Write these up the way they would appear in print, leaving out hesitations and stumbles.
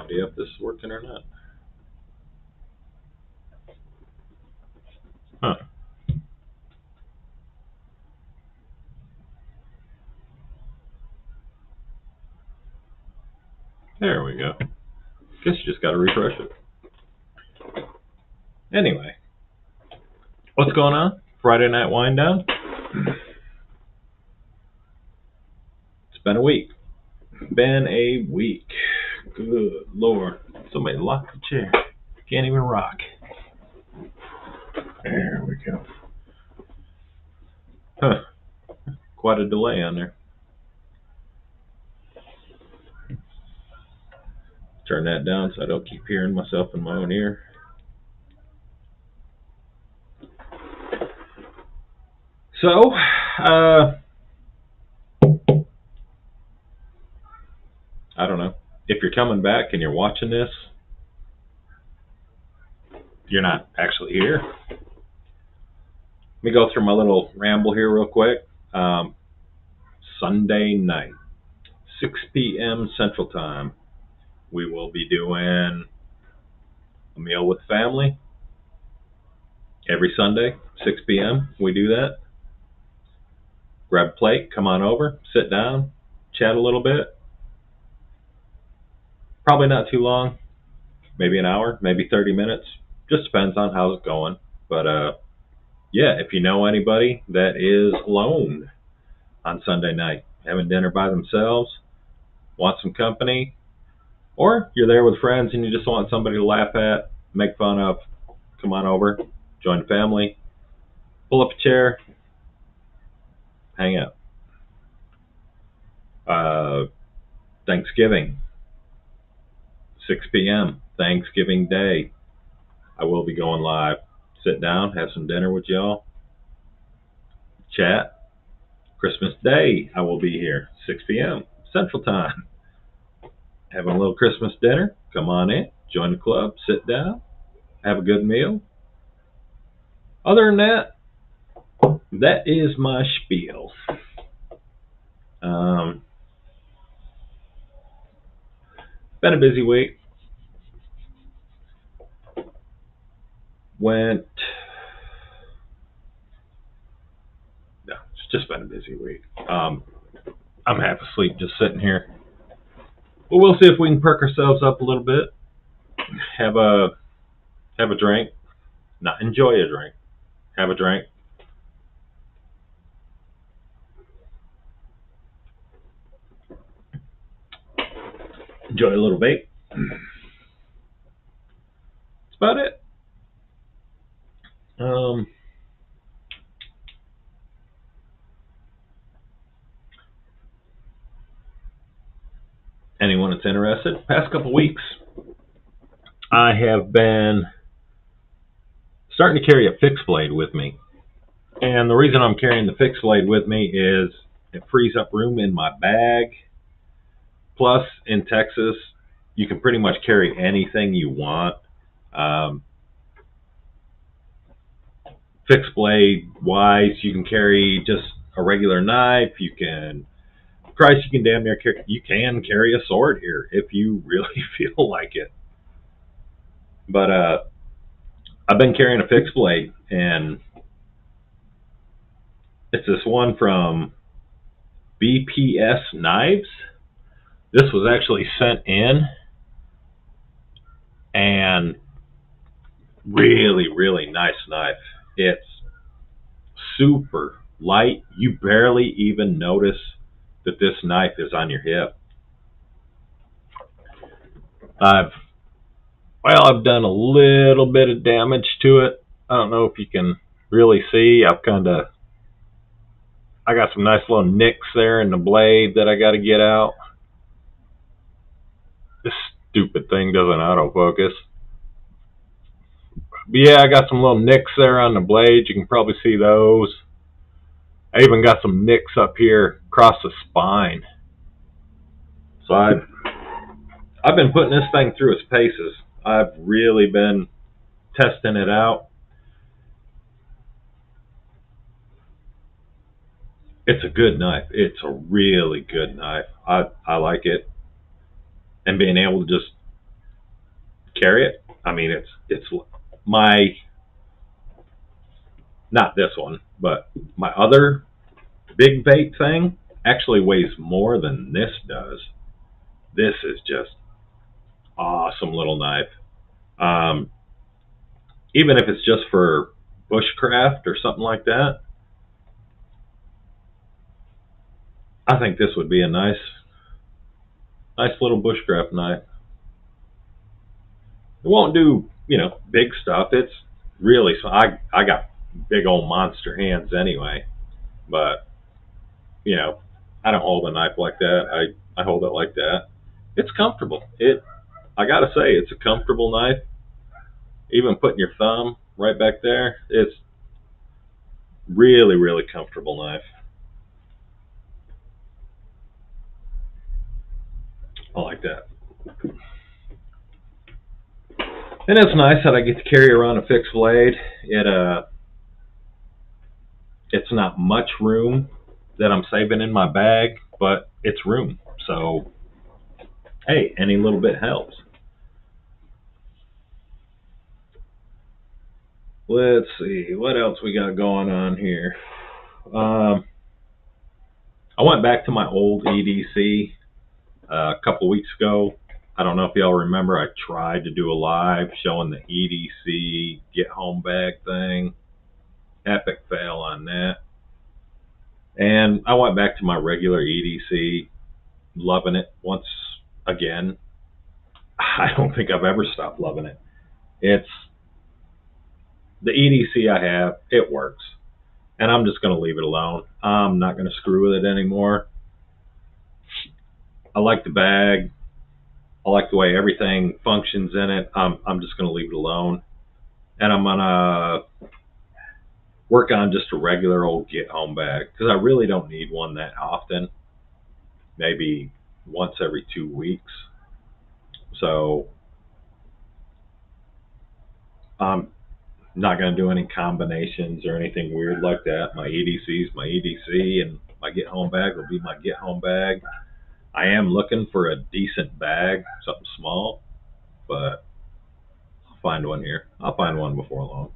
idea if this is working or not. Huh. There we go. Guess you just got to refresh it. Anyway, what's going on? Friday night wind down? It's been a week. Been a week. Good Lord. Somebody locked the chair. Can't even rock. There we go. Huh. Quite a delay on there. Turn that down so I don't keep hearing myself in my own ear. So, I don't know. If you're coming back and you're watching this, you're not actually here. Let me go through my little ramble here real quick. Sunday night, 6 p.m. Central Time, we will be doing a meal with family. Every Sunday, 6 p.m., we do that. Grab a plate, come on over, sit down, chat a little bit. Probably not too long, maybe an hour, maybe 30 minutes. Just depends on how it's going. But yeah, if you know anybody that is alone on Sunday night, having dinner by themselves, want some company, or you're there with friends and you just want somebody to laugh at, make fun of, come on over, join the family, pull up a chair, hang out. Thanksgiving, 6 p.m., Thanksgiving Day. I will be going live. Sit down, have some dinner with y'all, chat. Christmas Day, I will be here, 6 p.m. Central Time. Having a little Christmas dinner. Come on in, join the club, sit down, have a good meal. Other than that, that is my spiel. Been a busy week. No, it's just been a busy week. I'm half asleep just sitting here. But we'll see if we can perk ourselves up a little bit. Have a drink. Not enjoy a drink. Have a drink. Enjoy a little vape. That's about it. Anyone that's interested, past couple weeks, I have been starting to carry a fixed blade with me. And the reason I'm carrying the fixed blade with me is it frees up room in my bag. Plus, in Texas, you can pretty much carry anything you want. Fixed blade wise, you can carry just a regular knife. You can damn near carry a sword here if you really feel like it. But I've been carrying a fixed blade, and it's this one from BPS Knives. This was actually sent in, and really, really nice knife. It's super light. You barely even notice that this knife is on your hip. I've done a little bit of damage to it. I don't know if you can really see. I got some nice little nicks there in the blade that I got to get out. This stupid thing doesn't autofocus. But yeah, I got some little nicks there on the blade. You can probably see those. I even got some nicks up here across the spine. So I've been putting this thing through its paces. I've really been testing it out. It's a good knife. It's a really good knife. I like it. And being able to just carry it. I mean, it's my, not this one, but my other big vape thing actually weighs more than this does. This is just awesome little knife. Um, Even if it's just for bushcraft or something like that, I think this would be a nice little bushcraft knife. It won't do, big stuff. It's really, so I got big old monster hands anyway, but you know, I don't hold a knife like that. I hold it like that. It's comfortable. I gotta say, it's a comfortable knife. Even putting your thumb right back there, it's really, really comfortable knife. I like that. And it's nice that I get to carry around a fixed blade. It's not much room that I'm saving in my bag, but it's room. So hey, any little bit helps. Let's see what else we got going on here. I went back to my old EDC a couple of weeks ago. I don't know if y'all remember, I tried to do a live showing the EDC get home bag thing. Epic fail on that. And I went back to my regular EDC, loving it once again. I don't think I've ever stopped loving it. It's the EDC I have, it works. And I'm just going to leave it alone. I'm not going to screw with it anymore. I like the bag. I like the way everything functions in it. I'm just going to leave it alone. And I'm going to work on just a regular old get home bag, because I really don't need one that often. Maybe once every 2 weeks. So I'm not going to do any combinations or anything weird like that. My EDC is my EDC, and my get home bag will be my get home bag. I am looking for a decent bag, something small, but I'll find one here. I'll find one before long.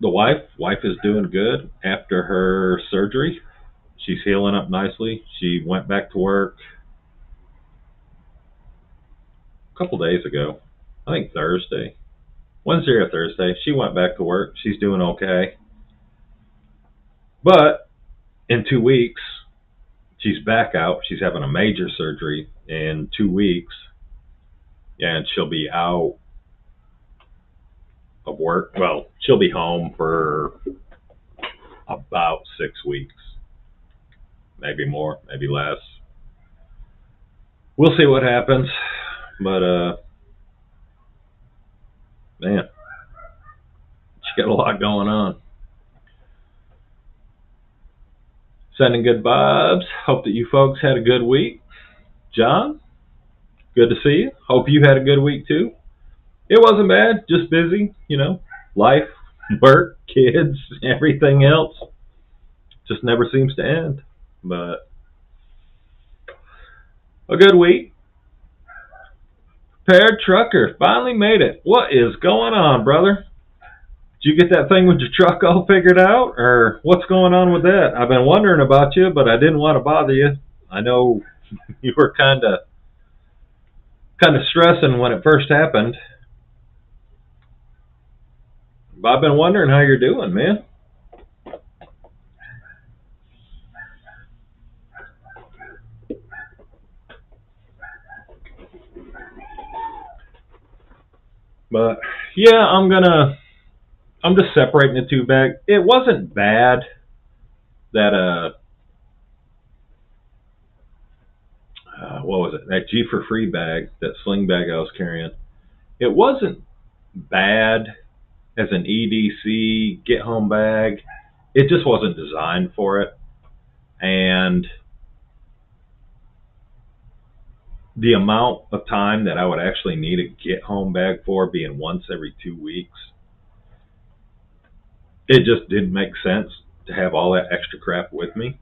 The wife is doing good after her surgery. She's healing up nicely. She went back to work a couple days ago. I think Thursday. Wednesday or Thursday. She went back to work. She's doing okay. But in 2 weeks, she's back out. She's having a major surgery in 2 weeks. And she'll be out of work. Well, she'll be home for about 6 weeks. Maybe more, maybe less. We'll see what happens. But, man, she got a lot going on. Sending good vibes. Hope that you folks had a good week. John, good to see you. Hope you had a good week too. It wasn't bad, just busy, life, work, kids, everything else. Just never seems to end. But a good week. Prepared Trucker finally made it. What is going on, brother? Did you get that thing with your truck all figured out, or what's going on with that? I've been wondering about you, but I didn't want to bother you. I know you were kind of stressing when it first happened. But I've been wondering how you're doing, man. But yeah, I'm just separating the two bags. It wasn't bad that what was it? That G for free bag, that sling bag I was carrying. It wasn't bad as an EDC get home bag. It just wasn't designed for it. And the amount of time that I would actually need a get home bag for, being once every 2 weeks, it just didn't make sense to have all that extra crap with me.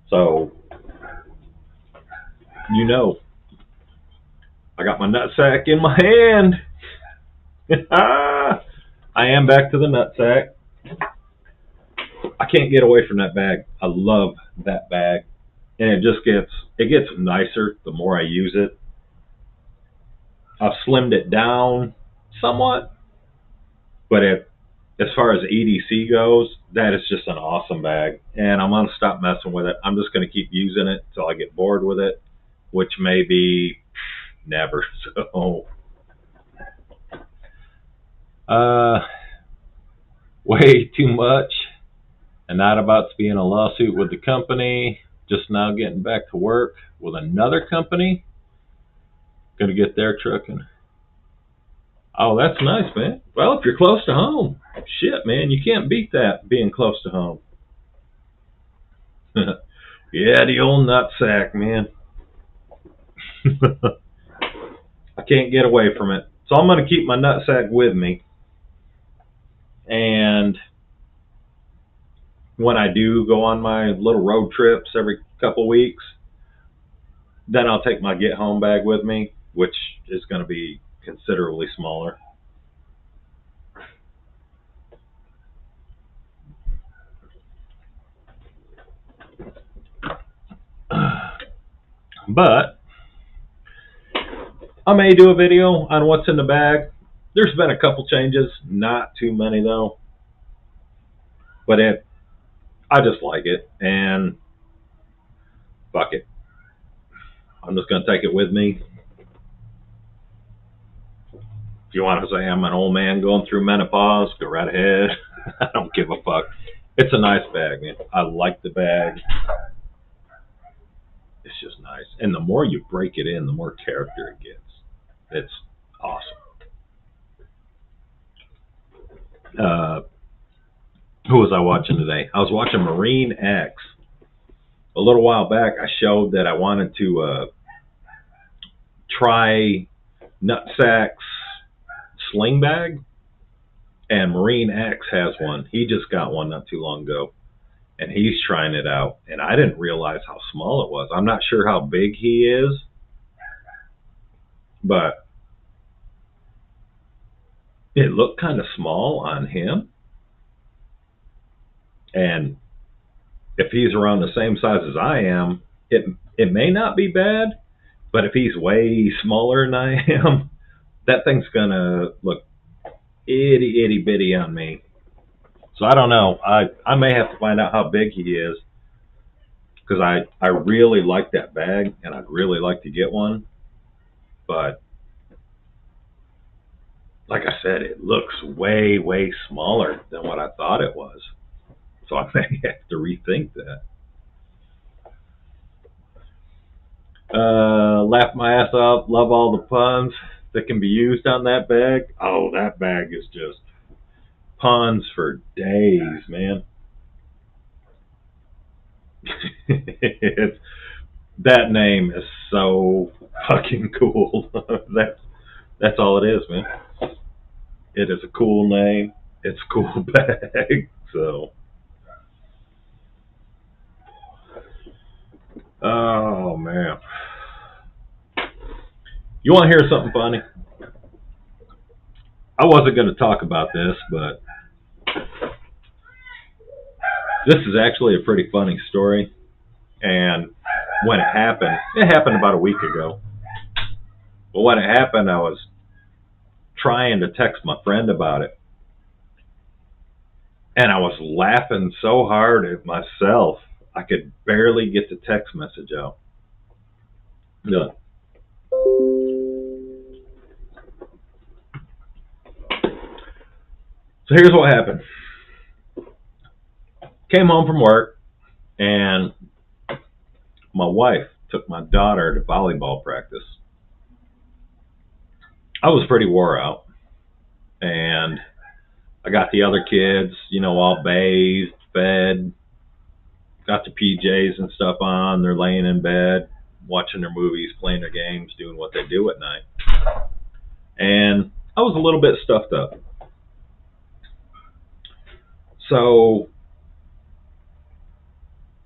So, you know, I got my nutsack in my hand. I am back to the nutsack. I can't get away from that bag. I love that bag. And it gets nicer the more I use it. I've slimmed it down somewhat, but as far as EDC goes, that is just an awesome bag. And I'm going to stop messing with it. I'm just going to keep using it until I get bored with it, which may be never. So, way too much and not about to be in a lawsuit with the company. Just now getting back to work with another company. Going to get their trucking. Oh, that's nice, man. Well, if you're close to home, shit, man, you can't beat that, being close to home. Yeah, the old nutsack, man. I can't get away from it. So I'm going to keep my nutsack with me. And when I do go on my little road trips every couple weeks, then I'll take my get home bag with me, which is going to be considerably smaller. But I may do a video on what's in the bag. There's been a couple changes, not too many though. But I just like it, and fuck it. I'm just going to take it with me. If you want to say I'm an old man going through menopause, go right ahead. I don't give a fuck. It's a nice bag, man. I like the bag. It's just nice. And the more you break it in, the more character it gets. It's awesome. Who was I watching today? I was watching Marine X. A little while back, I showed that I wanted to try Nutsack's sling bag, and Marine X has one. He just got one not too long ago, and he's trying it out, and I didn't realize how small it was. I'm not sure how big he is, but it looked kind of small on him, and if he's around the same size as I am, it may not be bad, but if he's way smaller than I am, that thing's gonna look itty bitty on me. So I don't know. I may have to find out how big he is, because I really like that bag and I'd really like to get one, but like I said, it looks way smaller than what I thought it was. So I may have to rethink that. Laugh my ass off. Love all the puns that can be used on that bag. Oh, that bag is just puns for days, man. That name is so fucking cool. That's all it is, man. It is a cool name. It's a cool bag. So, oh man. You want to hear something funny? I wasn't going to talk about this, but this is actually a pretty funny story. And when it happened about a week ago. But when it happened, I was trying to text my friend about it. And I was laughing so hard at myself, I could barely get the text message out. Yeah. So here's what happened. Came home from work, and my wife took my daughter to volleyball practice. I was pretty wore out, and I got the other kids, all bathed, fed, got the PJs and stuff on. They're laying in bed, watching their movies, playing their games, doing what they do at night. And I was a little bit stuffed up. So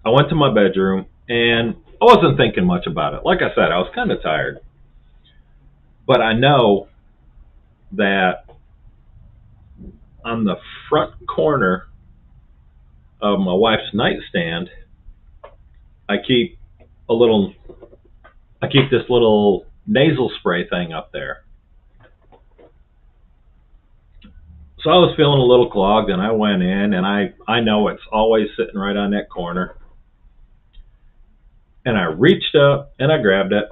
I went to my bedroom, And I wasn't thinking much about it. Like I said, I was kind of tired. But I know that on the front corner of my wife's nightstand, I keep a little, I keep this little nasal spray thing up there. So I was feeling a little clogged, and I went in, and I know it's always sitting right on that corner. And I reached up and I grabbed it,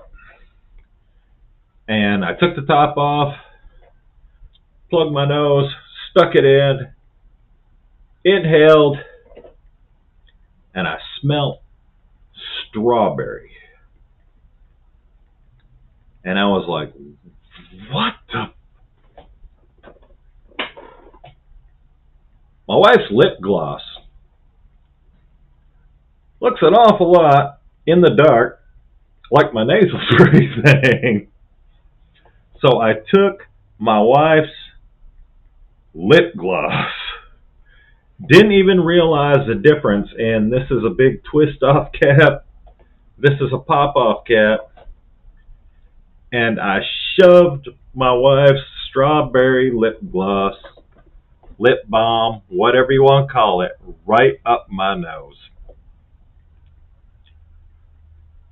and I took the top off, plugged my nose, stuck it in, inhaled, and I smelled strawberry. And I was like, what the? My wife's lip gloss looks an awful lot in the dark like my nasal spray thing. So I took my wife's lip gloss. Didn't even realize the difference. And this is a big twist off cap. This is a pop off cap. And I shoved my wife's strawberry lip gloss, lip balm, whatever you want to call it, right up my nose.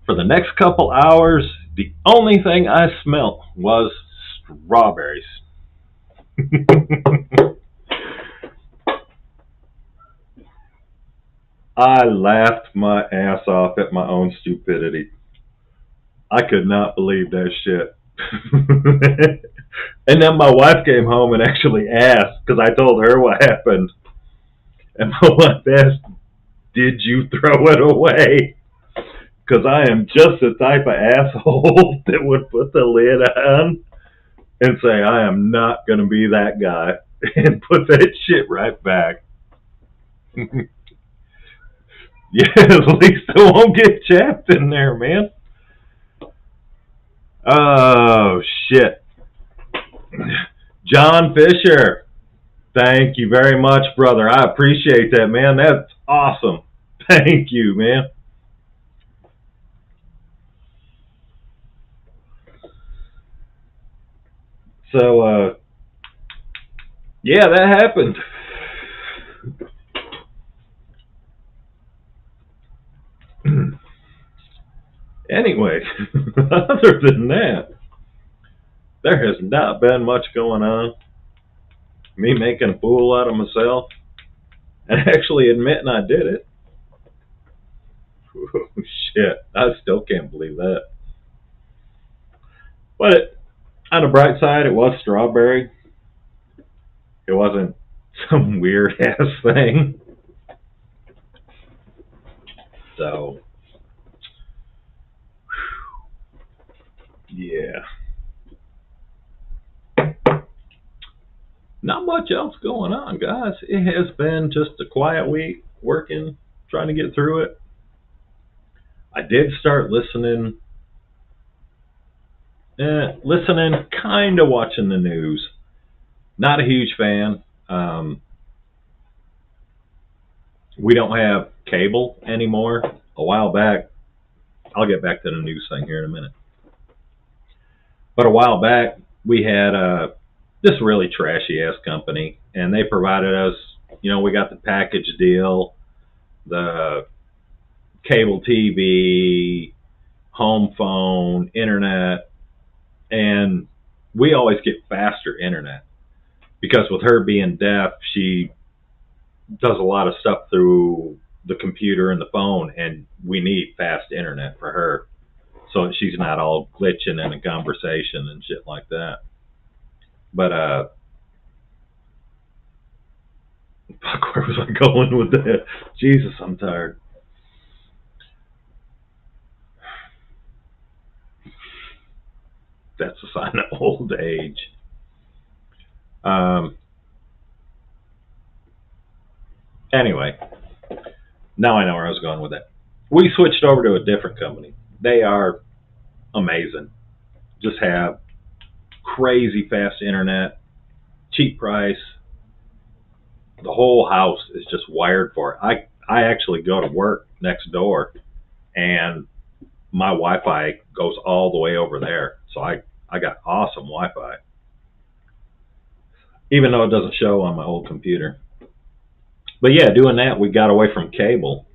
For the next couple hours, the only thing I smelt was strawberries. I laughed my ass off at my own stupidity. I could not believe that shit. And then my wife came home and actually asked, because I told her what happened. And my wife asked, did you throw it away? Because I am just the type of asshole that would put the lid on and say, I am not going to be that guy, and put that shit right back. Yeah, at least I won't get chapped in there, man. Oh, shit. John Fisher, thank you very much, brother. I appreciate that, man. That's awesome. Thank you, man. So, yeah, that happened. Anyway, other than that, there has not been much going on. Me making a fool out of myself and actually admitting I did it. Oh, shit, I still can't believe that. But on the bright side, it was strawberry. It wasn't some weird ass thing. So, yeah. Not much else going on, guys. It has been just a quiet week, working, trying to get through it. I did start listening, kind of watching the news. Not a huge fan. We don't have cable anymore. A while back, I'll get back to the news thing here in a minute. But a while back, we had this really trashy ass company, and they provided us, we got the package deal, the cable TV, home phone, internet, and we always get faster internet. Because with her being deaf, she does a lot of stuff through the computer and the phone, and we need fast internet for her, so she's not all glitching in a conversation and shit like that. But fuck, where was I going with that? Jesus, I'm tired. That's a sign of old age. Anyway, now I know where I was going with that. We switched over to a different company. They are amazing. Just have crazy fast internet, cheap price. The whole house is just wired for it. I actually go to work next door, and my Wi-Fi goes all the way over there. So I got awesome Wi-Fi, even though it doesn't show on my old computer. But yeah, doing that, we got away from cable,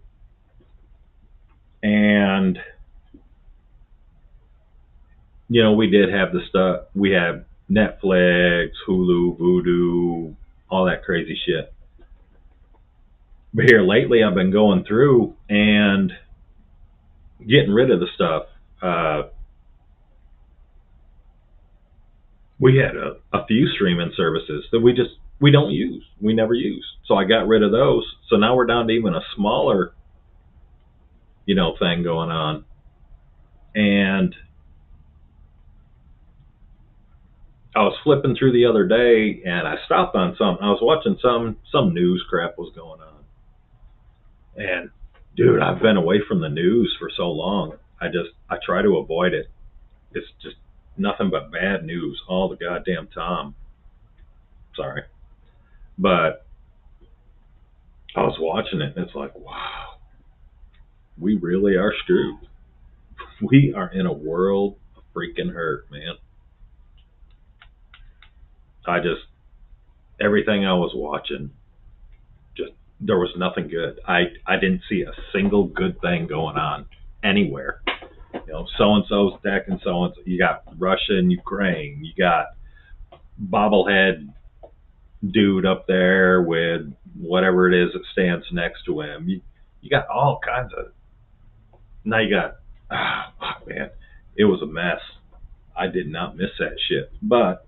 and we did have the stuff. We had Netflix, Hulu, Vudu, all that crazy shit. But here lately, I've been going through and getting rid of the stuff. We had a few streaming services that we don't use. We never use. So I got rid of those. So now we're down to even a smaller, thing going on. And I was flipping through the other day, and I stopped on something. I was watching some news crap was going on. And dude, I've been away from the news for so long. I try to avoid it. It's just nothing but bad news all the goddamn time. Sorry. But I was watching it, and it's like, wow, we really are screwed. We are in a world of freaking hurt, man. Everything I was watching, just, there was nothing good. I didn't see a single good thing going on anywhere. So and so's attacking so and so. You got Russia and Ukraine. You got bobblehead dude up there with whatever it is that stands next to him. You got all kinds of. Now you got, man, it was a mess. I did not miss that shit, but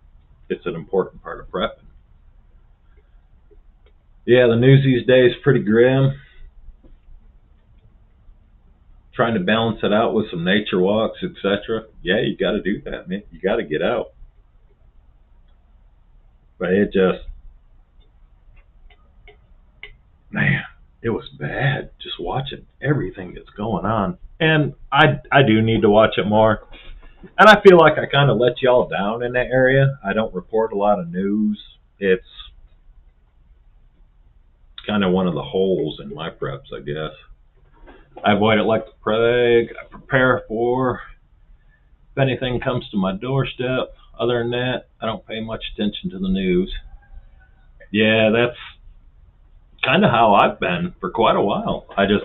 it's an important part of prepping. Yeah, the news these days is pretty grim. Trying to balance it out with some nature walks, etc. Yeah, you got to do that, man. You got to get out. But man, it was bad just watching everything that's going on. And I do need to watch it more. And I feel like I kind of let y'all down in that area. I don't report a lot of news. It's kind of one of the holes in my preps, I guess. I avoid it like the plague. I prepare for if anything comes to my doorstep. Other than that, I don't pay much attention to the news. Yeah, that's kind of how I've been for quite a while. I just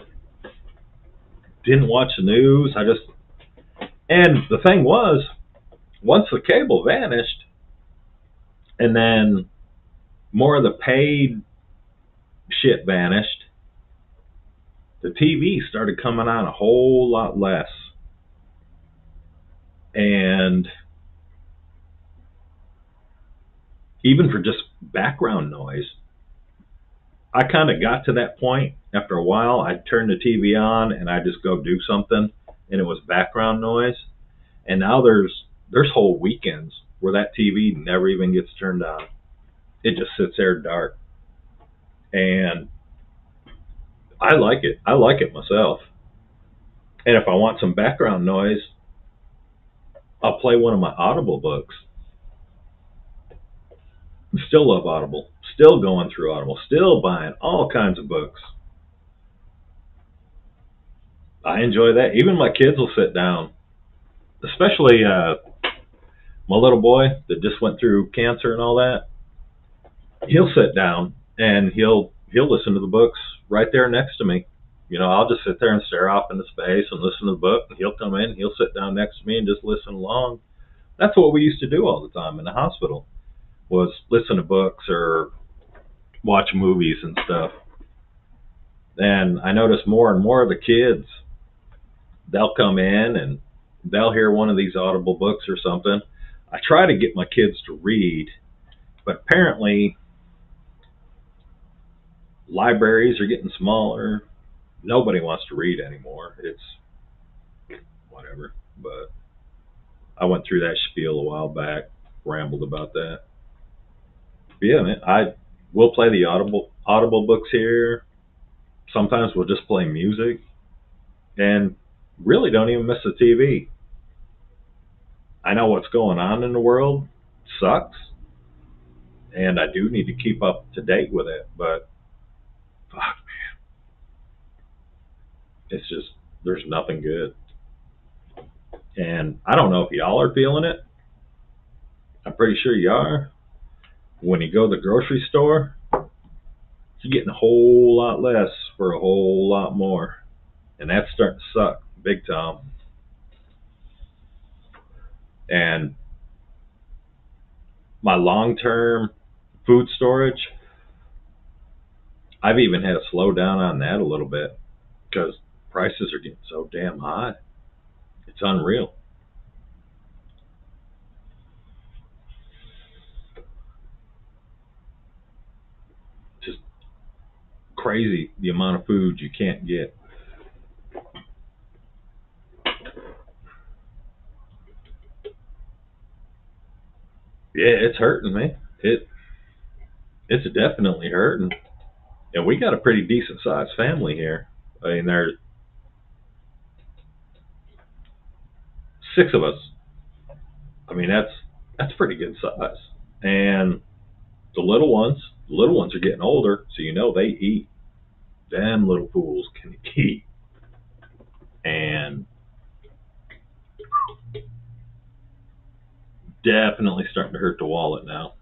didn't watch the news. And the thing was, once the cable vanished, and then more of the paid shit vanished, the TV started coming on a whole lot less. And even for just background noise, I kind of got to that point after a while. I'd turn the TV on and I'd just go do something, and it was background noise. And now there's whole weekends where that TV never even gets turned on. It just sits there dark. And I like it. I like it myself. And if I want some background noise, I'll play one of my Audible books. Still love Audible. Still going through Audible. Still buying all kinds of books. I enjoy that. Even my kids will sit down. Especially my little boy that just went through cancer and all that. He'll sit down and he'll listen to the books right there next to me. I'll just sit there and stare off into space and listen to the book, and he'll come in, he'll sit down next to me and just listen along. That's what we used to do all the time in the hospital, was listen to books or watch movies and stuff. And I notice more and more of the kids, they'll come in and they'll hear one of these Audible books or something. I try to get my kids to read, but apparently libraries are getting smaller. Nobody wants to read anymore. It's whatever. But I went through that spiel a while back, rambled about that. But yeah, man, we'll play the Audible books here. Sometimes we'll just play music, and really don't even miss the TV. I know what's going on in the world sucks, and I do need to keep up to date with it, but fuck, man, it's just There's nothing good. And I don't know if y'all are feeling it. I'm pretty sure you are. When you go to the grocery store, you're getting a whole lot less for a whole lot more. And that's starting to suck big time. And my long-term food storage, I've even had to slow down on that a little bit because prices are getting so damn high. It's unreal. Just crazy the amount of food you can't get. Yeah, it's hurting me. It's definitely hurting. And we got a pretty decent sized family here. I mean, there's 6 of us. I mean, that's pretty good size. And the little ones are getting older, so you know they eat. Them little fools can eat, and definitely starting to hurt the wallet now.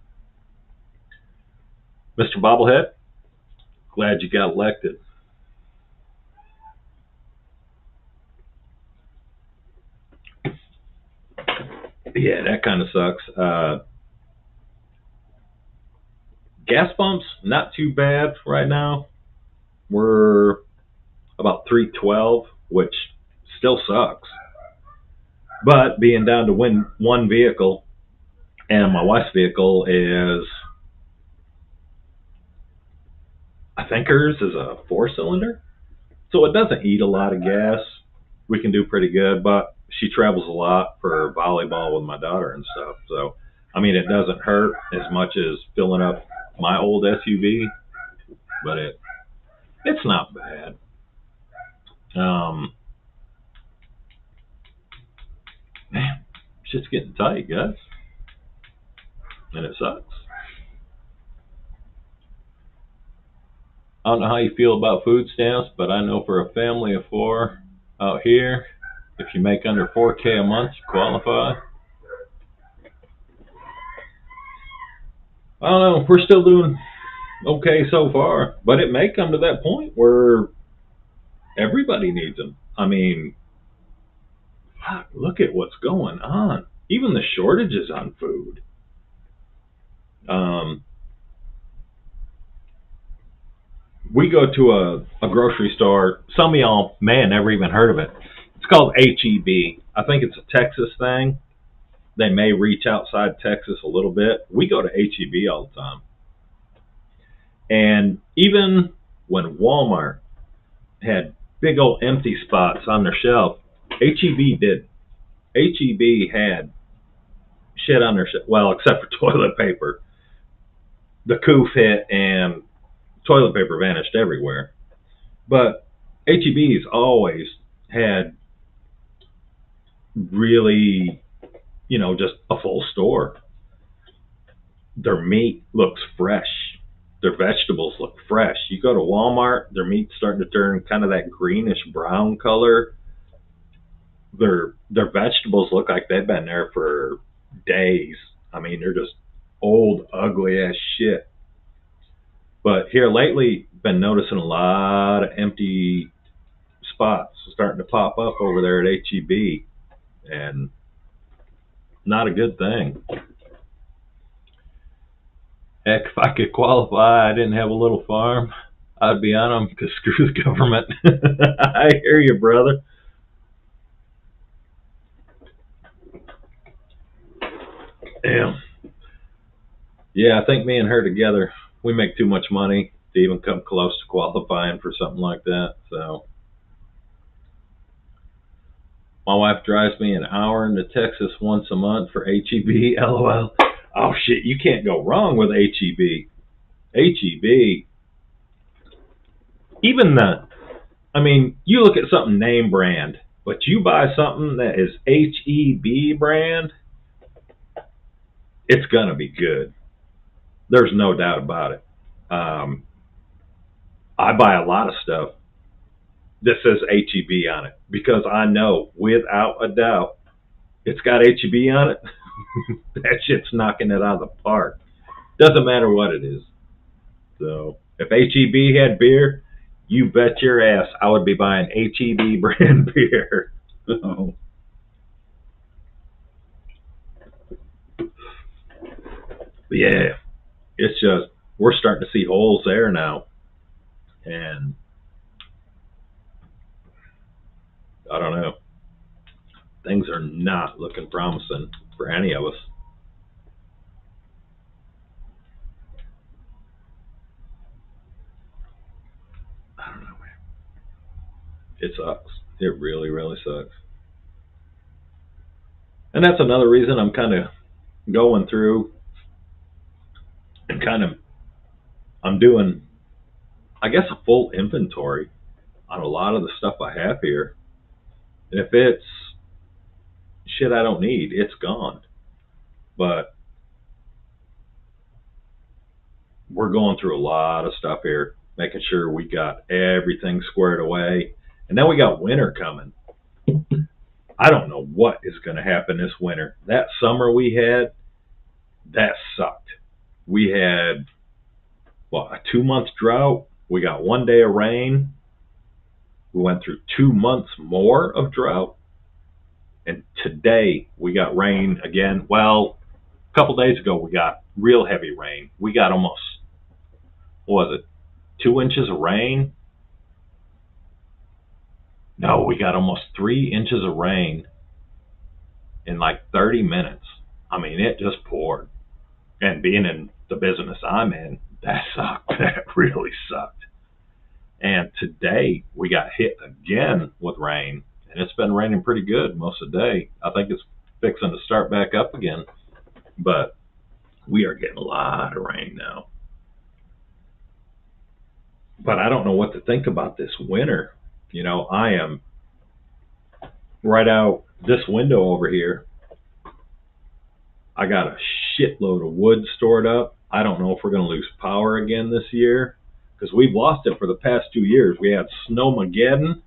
Mr. Bobblehead, glad you got elected. Yeah, that kind of sucks. Gas pumps, not too bad right now. We're about 312, which still sucks. But being down to one vehicle, and my wife's vehicle is, I think hers is a 4 cylinder, so it doesn't eat a lot of gas. We can do pretty good, but she travels a lot for volleyball with my daughter and stuff. So, I mean, it doesn't hurt as much as filling up my old SUV, but it's not bad. Um, Man, shit's getting tight, guys, and it sucks. I don't know how you feel about food stamps, but I know for a family of 4 out here, if you make under 4K a month, you qualify. I don't know. We're still doing okay so far, but it may come to that point where everybody needs them. I mean, fuck, look at what's going on. Even the shortages on food. Um, we go to a grocery store. Some of y'all may have never even heard of it. It's called HEB. I think it's a Texas thing. They may reach outside Texas a little bit. We go to HEB all the time. And even when Walmart had big old empty spots on their shelf, HEB did. HEB had shit on their shelf. Well, except for toilet paper. The coof hit and toilet paper vanished everywhere. But HEB's always had really, just a full store. Their meat looks fresh. Their vegetables look fresh. You go to Walmart, their meat's starting to turn kind of that greenish brown color. Their vegetables look like they've been there for days. I mean, they're just old, ugly ass shit. But here lately, been noticing a lot of empty spots starting to pop up over there at HEB, and not a good thing. Heck, if I could qualify, I didn't have a little farm, I'd be on them because screw the government. I hear you, brother. Damn. Yeah, I think me and her together, we make too much money to even come close to qualifying for something like that. So my wife drives me an hour into Texas once a month for HEB. LOL. Oh shit, you can't go wrong with HEB. HEB. Even you look at something name brand, but you buy something that is HEB brand, it's gonna be good. There's no doubt about it. I buy a lot of stuff this says HEB on it, because I know without a doubt it's got HEB on it. That shit's knocking it out of the park. Doesn't matter what it is. So if HEB had beer, you bet your ass I would be buying HEB brand beer. So, but yeah, it's just we're starting to see holes there now, and I don't know. Things are not looking promising for any of us. I don't know, man. It sucks. It really, really sucks. And that's another reason I'm kind of going through and I'm doing, I guess, a full inventory on a lot of the stuff I have here. And if it's shit I don't need, it's gone. But we're going through a lot of stuff here, making sure we got everything squared away. And then we got winter coming. I don't know what is going to happen this winter. That summer we had, that sucked. We had, what, a 2 month drought. We got 1 day of rain. We went through 2 months more of drought. And today we got rain again. Well, a couple days ago we got real heavy rain. We got almost, what was it, 2 inches of rain? No, we got almost 3 inches of rain in like 30 minutes. I mean, it just poured. And being in the business I'm in, that sucked. That really sucked. And today we got hit again with rain. And it's been raining pretty good most of the day. I think it's fixing to start back up again. But we are getting a lot of rain now. But I don't know what to think about this winter. You know, I am right out this window over here. I got a shitload of wood stored up. I don't know if we're going to lose power again this year, because we've lost it for the past 2 years. We had Snowmageddon,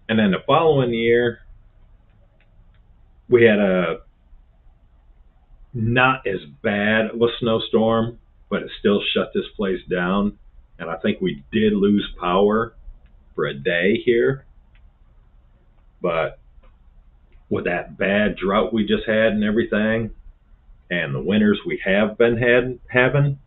and then the following year we had a not as bad of a snowstorm, but it still shut this place down. And I think we did lose power for a day here. But with that bad drought we just had and everything, and the winters we have been having,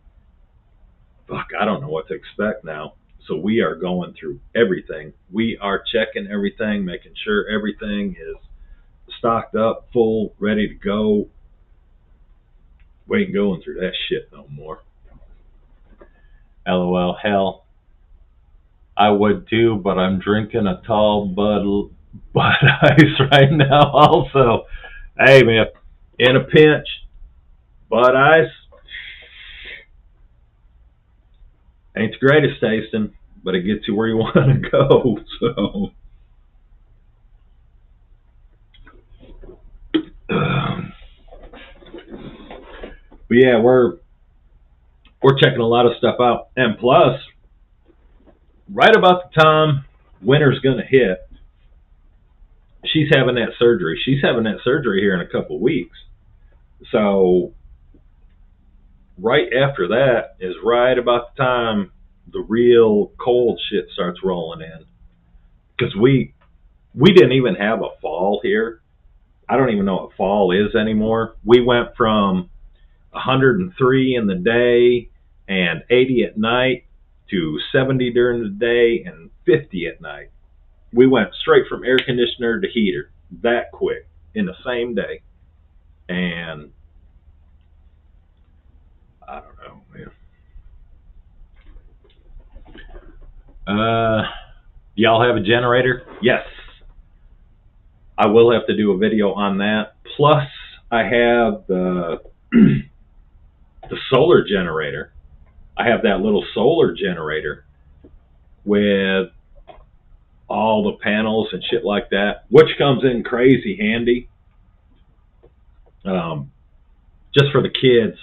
fuck, I don't know what to expect now. So we are going through everything. We are checking everything, making sure everything is stocked up, full, ready to go. We ain't going through that shit no more. LOL, hell, I would too, but I'm drinking a tall Bud Ice right now also. Hey man, in a pinch, Bud Ice ain't the greatest tasting, but it gets you where you want to go. So, but yeah, we're checking a lot of stuff out, and plus, right about the time winter's gonna hit, she's having that surgery. She's having that surgery here in a couple of weeks. So right after that is right about the time the real cold shit starts rolling in. Because we didn't even have a fall here. I don't even know what fall is anymore. We went from 103 in the day and 80 at night to 70 during the day and 50 at night. We went straight from air conditioner to heater that quick in the same day. And I don't know, man. Y'all have a generator? Yes. I will have to do a video on that. Plus, I have the solar generator. I have that little solar generator with all the panels and shit like that, which comes in crazy handy. Just for the kids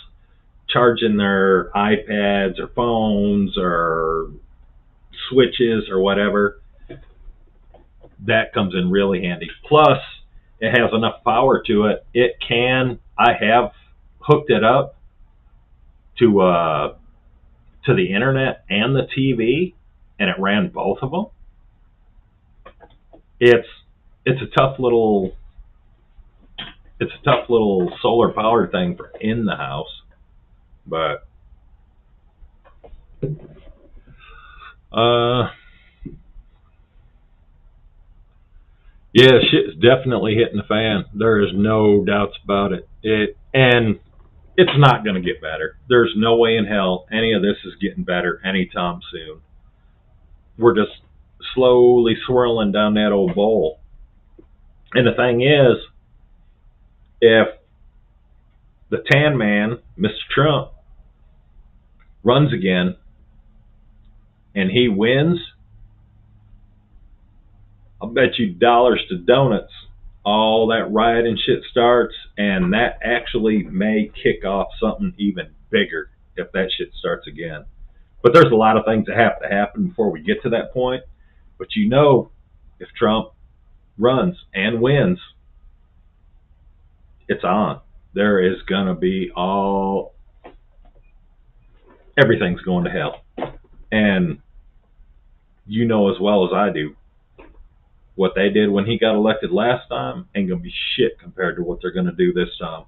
charging their iPads or phones or switches or whatever. that comes in really handy. Plus, it has enough power to it. I have hooked it up to the internet and the TV, and it ran both of them. It's it's a tough little solar power thing for in the house, but yeah, shit's definitely hitting the fan. There is no doubts about it. And it's not going to get better. There's no way in hell any of this is getting better anytime soon. We're just slowly swirling down that old bowl. And the thing is, if the tan man, Mr. Trump, runs again and he wins, I'll bet you dollars to donuts all that riot and shit starts, and that actually may kick off something even bigger if that shit starts again. But there's a lot of things that have to happen before we get to that point. But you know, if Trump runs and wins, it's on. There is going to be everything's going to hell. And you know as well as I do, what they did when he got elected last time ain't going to be shit compared to what they're going to do this time.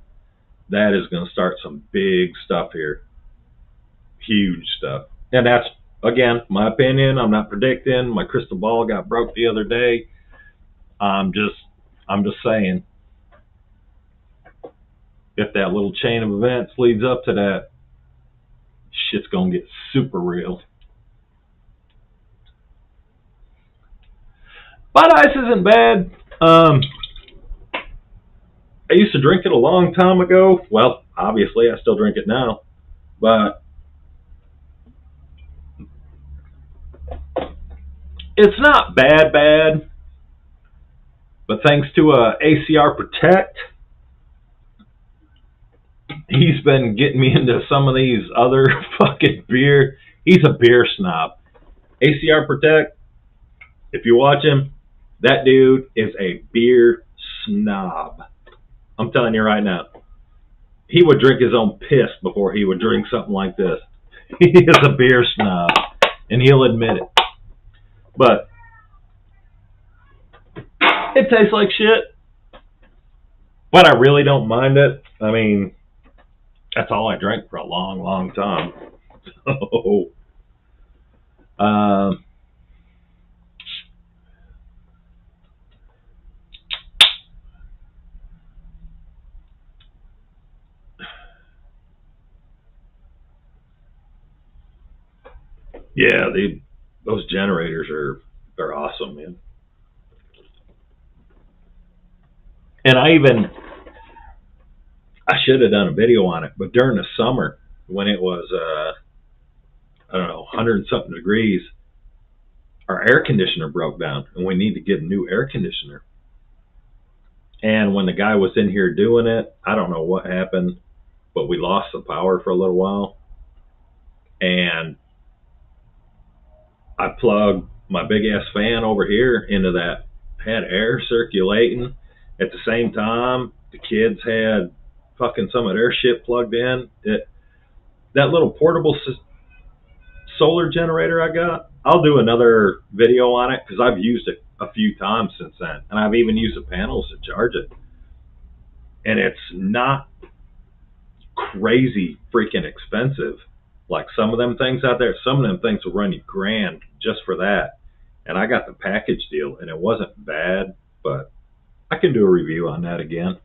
That is going to start some big stuff here. Huge stuff. And that's, again, my opinion. I'm not predicting. My crystal ball got broke the other day. I'm just saying, if that little chain of events leads up to that, shit's going to get super real. Bud Ice isn't bad. I used to drink it a long time ago. Well, obviously, I still drink it now. But it's not bad. But thanks to ACR Protect, he's been getting me into some of these other fucking beer. He's a beer snob. ACR Protect, if you watch him, that dude is a beer snob. I'm telling you right now. He would drink his own piss before he would drink something like this. He is a beer snob, and he'll admit it. But it tastes like shit. But I really don't mind it. I mean, that's all I drank for a long, long time. So, yeah, those generators are awesome, man. And I should have done a video on it, but during the summer when it was I don't know, 100 and something degrees, our air conditioner broke down, and we need to get a new air conditioner. And when the guy was in here doing it, I don't know what happened, but we lost the power for a little while. And I plugged my big ass fan over here into that, had air circulating. At the same time, the kids had fucking some of their shit plugged in. That little portable solar generator I got, I'll do another video on it because I've used it a few times since then, and I've even used the panels to charge it. And it's not crazy freaking expensive like some of them things out there. Some of them things will run you $1,000 just for that. And I got the package deal, and it wasn't bad, but I can do a review on that again.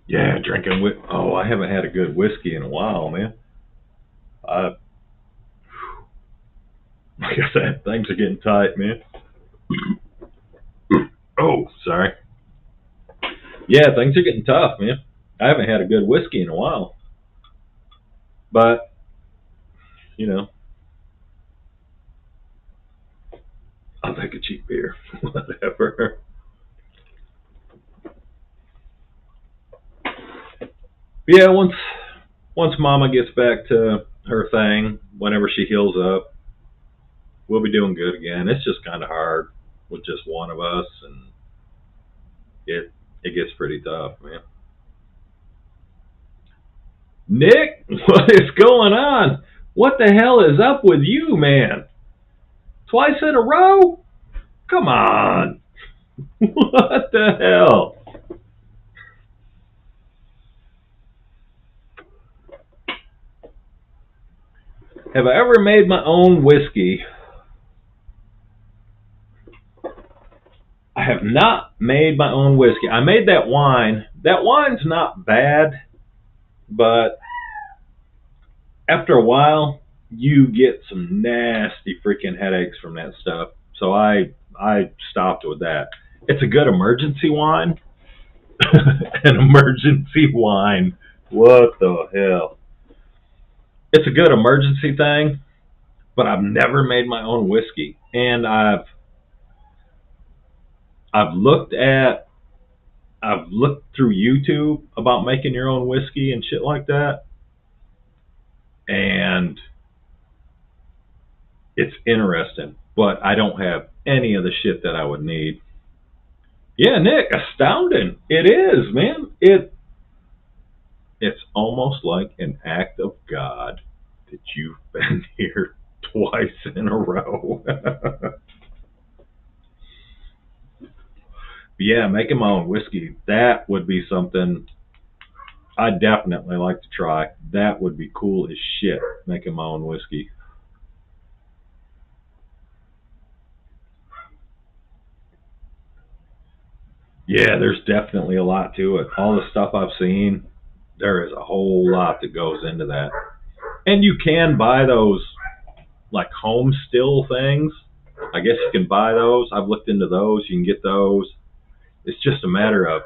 Yeah, drinking I haven't had a good whiskey in a while, man. Like I said, things are getting tight, man. Oh, sorry. Yeah, things are getting tough, man. I haven't had a good whiskey in a while. But, you know, I'll take a cheap beer. Whatever. Yeah, once Mama gets back to her thing, whenever she heals up, we'll be doing good again. It's just kind of hard with just one of us, and it gets pretty tough, man. Nick, what is going on? What the hell is up with you, man? Twice in a row? Come on. What the hell? Have I ever made my own whiskey? I have not made my own whiskey. I made that wine. That wine's not bad, but after a while, you get some nasty freaking headaches from that stuff. So I stopped with that. It's a good emergency wine. An emergency wine. What the hell? It's a good emergency thing, but I've never made my own whiskey. And I've looked through YouTube about making your own whiskey and shit like that. And it's interesting, but I don't have any of the shit that I would need. Yeah, Nick, astounding. It is, man. It's almost like an act of God that you've been here twice in a row. Yeah, making my own whiskey, that would be something I'd definitely like to try. That would be cool as shit, making my own whiskey. Yeah, there's definitely a lot to it. All the stuff I've seen, there is a whole lot that goes into that. And you can buy those, like, home still things. I guess you can buy those. I've looked into those. You can get those. It's just a matter of,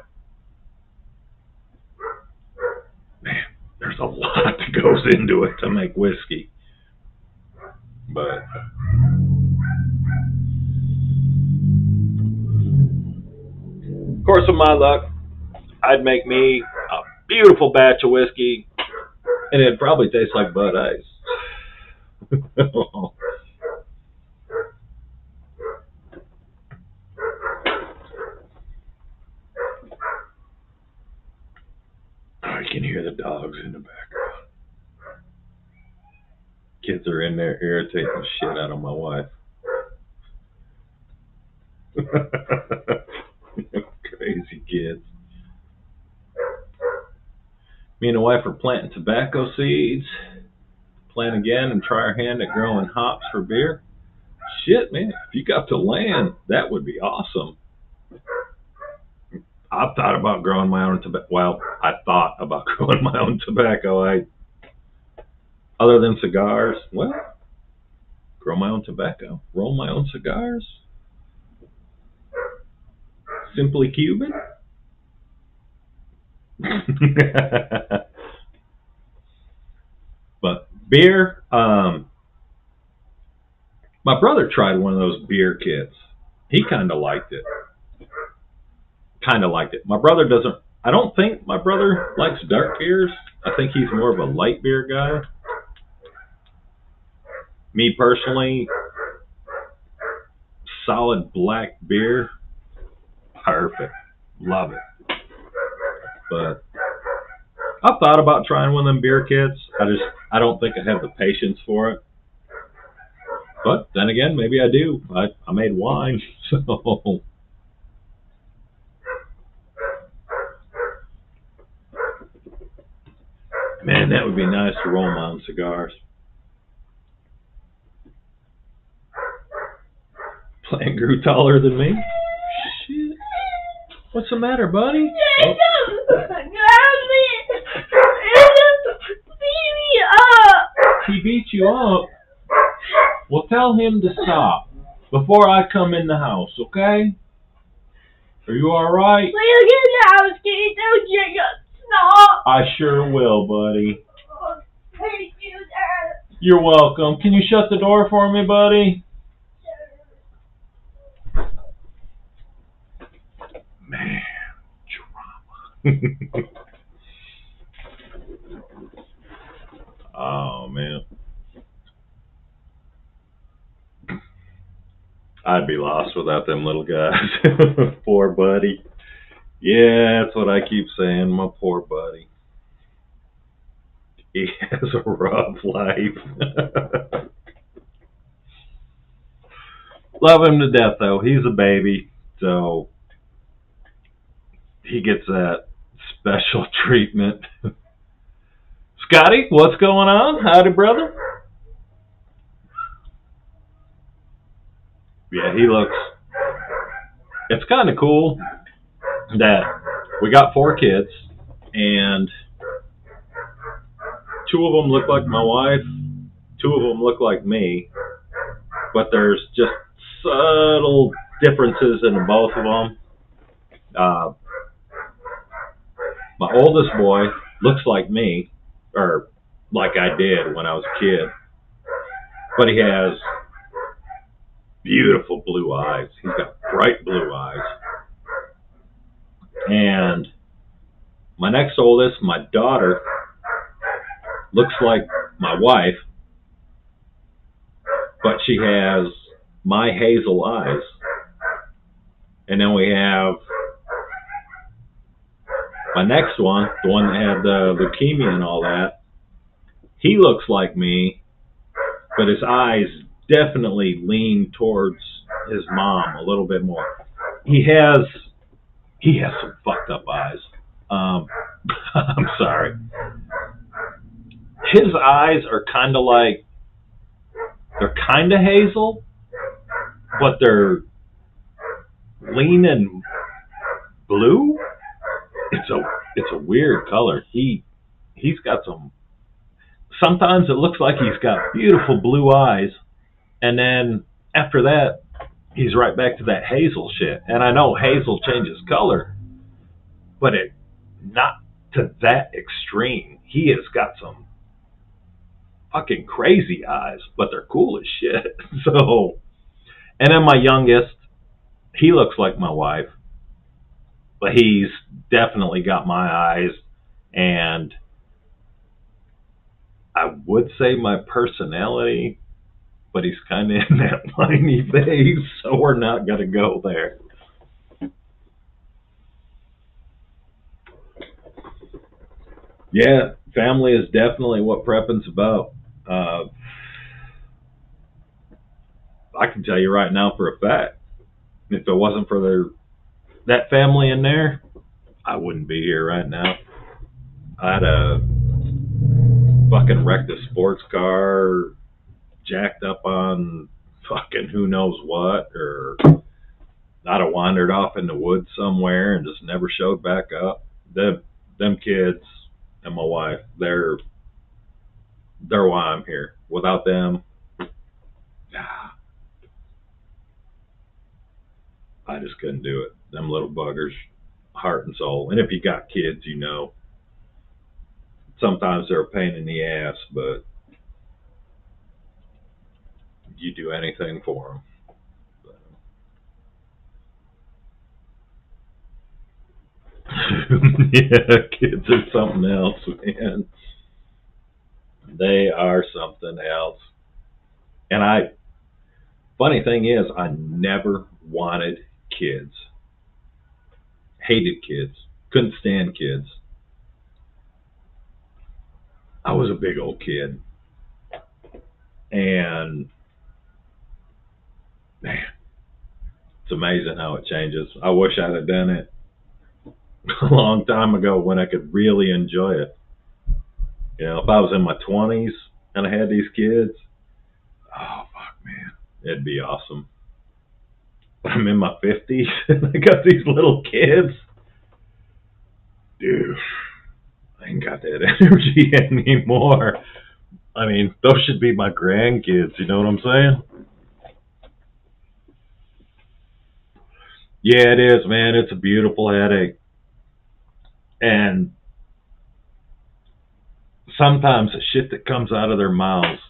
man, there's a lot that goes into it to make whiskey. But of course, with my luck, I'd make me a beautiful batch of whiskey, and it'd probably taste like Bud Ice. Oh, you can hear the dogs in the background. Kids are in there irritating the shit out of my wife. Crazy kids. Me and the wife are planting tobacco seeds. Plant again and try our hand at growing hops for beer. Shit, man, if you got the land, that would be awesome. I've thought about growing my own tobacco. Well, I thought about growing my own tobacco. Other than cigars, well, grow my own tobacco, roll my own cigars. Simply Cuban. But beer, my brother tried one of those beer kits. He kind of liked it. My brother doesn't, I don't think my brother likes dark beers. I think he's more of a light beer guy. Me personally, solid black beer, perfect. Love it. But I've thought about trying one of them beer kits. I don't think I have the patience for it. But then again, maybe I do. I made wine, so. Man, that would be nice to roll my own cigars. Plant grew taller than me. Shit. What's the matter, buddy? Oh. He beat you up? Well, tell him to stop before I come in the house, okay? Are you alright? Will you get in the house? Can you do Jacob? Stop! I sure will, buddy. Oh, thank you, Dad. You're welcome. Can you shut the door for me, buddy? Man, drama. Oh, man. I'd be lost without them little guys. Poor buddy. Yeah, that's what I keep saying. My poor buddy. He has a rough life. Love him to death, though. He's a baby, so he gets that special treatment. Scotty, what's going on? Howdy, brother. Yeah, he looks. It's kind of cool that we got 4 kids, and 2 of them look like my wife, 2 of them look like me, but there's just subtle differences in both of them. My oldest boy looks like me, or like I did when I was a kid, but he has beautiful blue eyes. He's got bright blue eyes. And my next oldest, my daughter, looks like my wife, but she has my hazel eyes. And then we have my next one, the one that had the leukemia and all that. He looks like me, but his eyes definitely lean towards his mom a little bit more. He has some fucked up eyes. I'm sorry. His eyes are kind of like, they're kind of hazel, but they're leaning blue. It's a weird color. He's got some. Sometimes it looks like he's got beautiful blue eyes, and then after that, he's right back to that hazel shit. And I know hazel changes color, but it not to that extreme. He has got some fucking crazy eyes, but they're cool as shit. So, and then my youngest, he looks like my wife, but he's definitely got my eyes, and I would say my personality, but he's kind of in that whiny phase, so we're not going to go there. Yeah, family is definitely what prepping's about. I can tell you right now for a fact, if it wasn't for that family in there, I wouldn't be here right now. I'd fucking wrecked a sports car, jacked up on fucking who knows what, or I'd have wandered off in the woods somewhere and just never showed back up. Them kids and my wife, they're why I'm here. Without them, I just couldn't do it. Them little buggers, heart and soul. And if you got kids, you know, sometimes they're a pain in the ass, but you do anything for them. Yeah, kids are something else, man. They are something else. And funny thing is, I never wanted kids. Hated kids. Couldn't stand kids. I was a big old kid. And man, it's amazing how it changes. I wish I'd have done it a long time ago when I could really enjoy it. You know, if I was in my 20s and I had these kids, oh fuck, man, it'd be awesome. But I'm in my 50s and I got these little kids. Dude, I ain't got that energy anymore. I mean, those should be my grandkids, you know what I'm saying? Yeah, it is, man. It's a beautiful headache. And sometimes the shit that comes out of their mouths,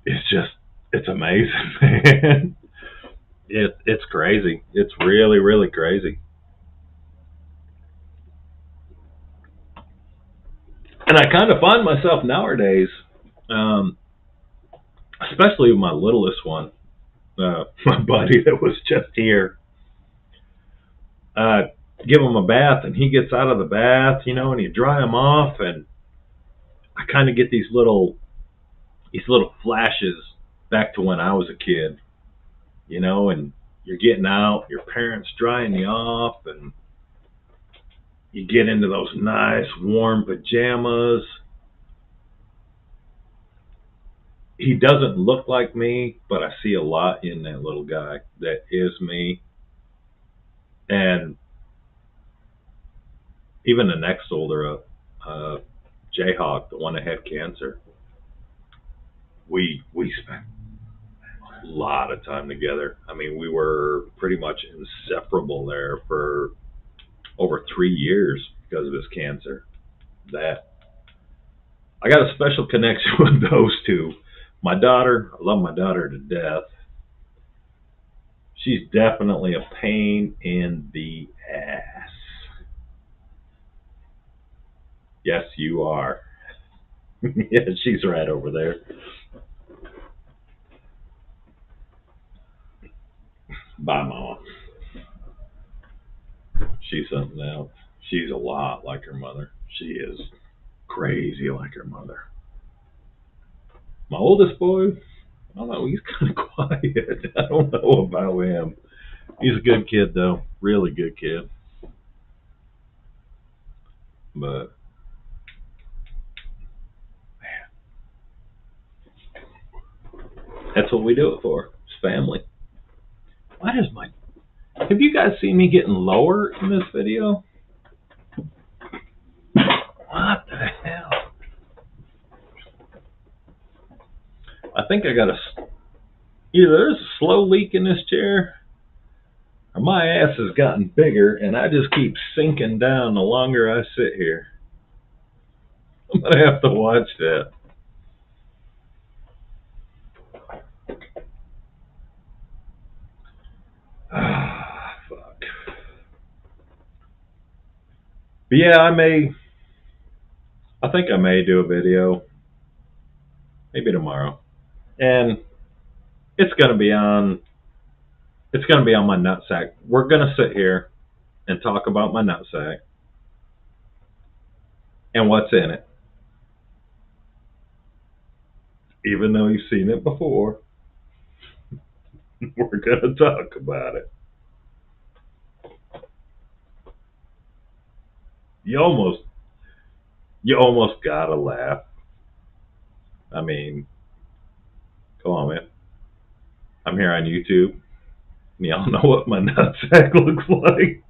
it's amazing, man. It's crazy. It's really, really crazy. And I kind of find myself nowadays, especially with my littlest one, my buddy that was just here, give him a bath, and he gets out of the bath, and you dry him off, and I kind of get these little flashes back to when I was a kid, and you're getting out, your parents drying you off, and you get into those nice warm pajamas. He doesn't look like me, but I see a lot in that little guy that is me. And even the next older up, Jayhawk, the one that had cancer, we spent a lot of time together. I mean, we were pretty much inseparable there for over 3 years because of his cancer. That I got a special connection with those two. My daughter, I love my daughter to death. She's definitely a pain in the ass. Yes, you are. Yeah, she's right over there. Bye, Mama. She's something else. She's a lot like her mother. She is crazy like her mother. My oldest boy, I don't know, he's kind of quiet. I don't know about him. He's a good kid, though. Really good kid. But, man, that's what we do it for. It's family. Why does my... Have you guys seen me getting lower in this video? What the hell? I think I got either there's a slow leak in this chair, or my ass has gotten bigger, and I just keep sinking down the longer I sit here. I'm going to have to watch that. Ah, fuck. But yeah, I think I may do a video, maybe tomorrow, and it's gonna be on my nutsack. We're gonna sit here and talk about my nutsack and what's in it, even though you've seen it before. We're gonna talk about it. You almost gotta laugh. I mean, come on, man. I'm here on YouTube, and y'all know what my nutsack looks like.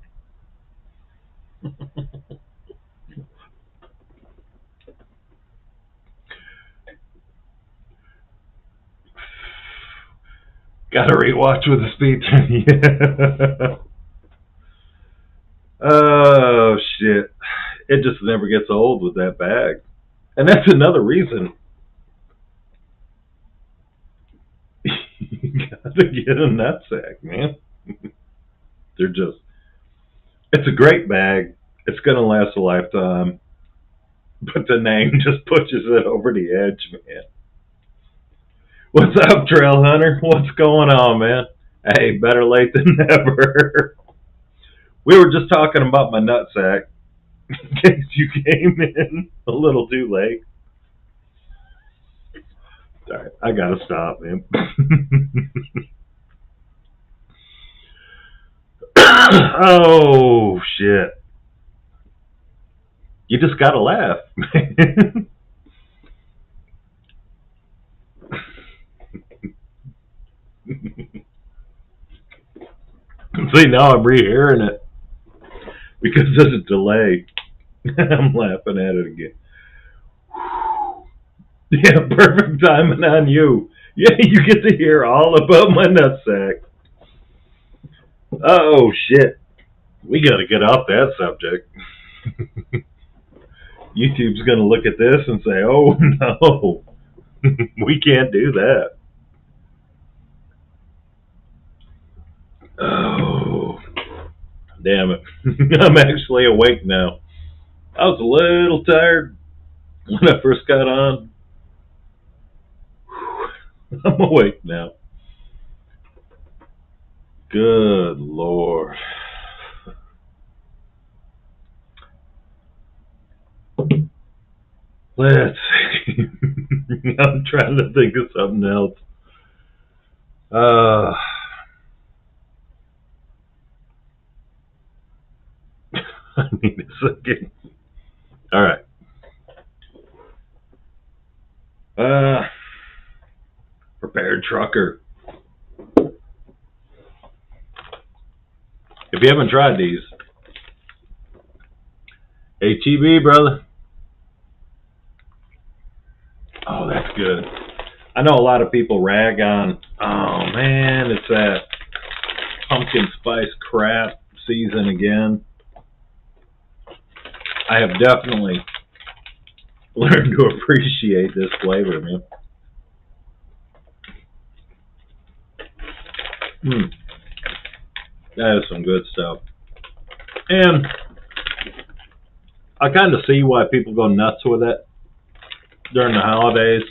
Gotta rewatch with the speed. Yeah. Oh, shit. It just never gets old with that bag. And that's another reason. You gotta get a nutsack, man. It's a great bag. It's gonna last a lifetime. But the name just pushes it over the edge, man. What's up, Trail Hunter? What's going on, man? Hey, better late than never. We were just talking about my nutsack. In case you came in a little too late. Alright, I gotta stop, man. Oh, shit. You just gotta laugh, man. See, now I'm re-hearing it because there's a delay. I'm laughing at it again. Yeah, perfect timing on you. Yeah, you get to hear all about my nutsack. Oh, shit. We gotta get off that subject. YouTube's gonna look at this and say, oh, no. We can't do that. Oh, damn it. I'm actually awake now. I was a little tired when I first got on. I'm awake now. Good Lord. Let's see. I'm trying to think of something else. I need a second. All right. Prepared trucker. If you haven't tried these, HEB, brother. Oh, that's good. I know a lot of people rag on, oh man, it's that pumpkin spice crap season again. I have definitely learned to appreciate this flavor, man. That is some good stuff. And I kind of see why people go nuts with it during the holidays.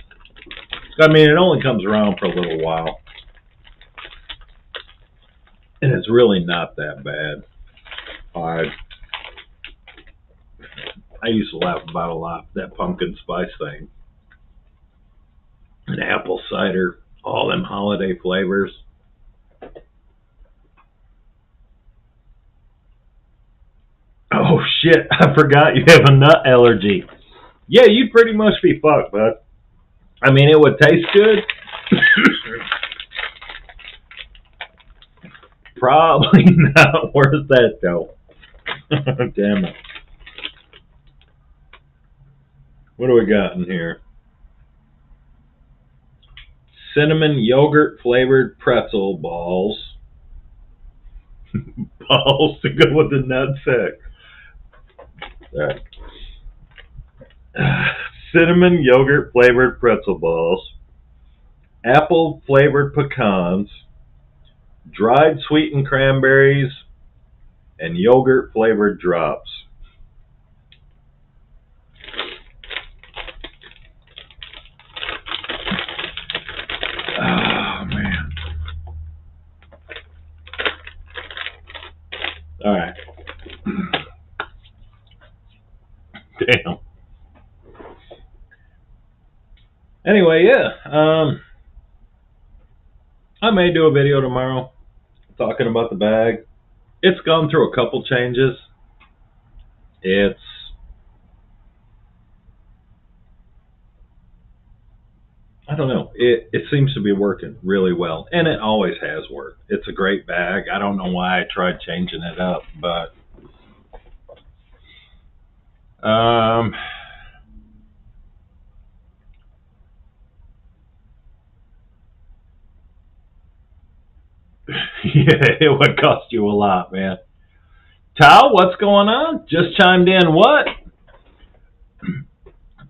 I mean, it only comes around for a little while. And it's really not that bad. I used to laugh about a lot, that pumpkin spice thing. And apple cider, all them holiday flavors. Oh shit, I forgot you have a nut allergy. Yeah, you'd pretty much be fucked, bud. I mean, it would taste good. Probably not worth that, though. Damn it. What do we got in here? Cinnamon yogurt flavored pretzel balls. Balls to go with the nutsack. Right. Cinnamon yogurt flavored pretzel balls. Apple flavored pecans. Dried sweetened cranberries. And yogurt flavored drops. Oh, man. All right. Damn. Anyway, yeah. I may do a video tomorrow talking about the bag. It's gone through a couple changes. I don't know. It seems to be working really well, and it always has worked. It's a great bag. I don't know why I tried changing it up, but yeah, it would cost you a lot, man. Tao, what's going on? Just chimed in. What?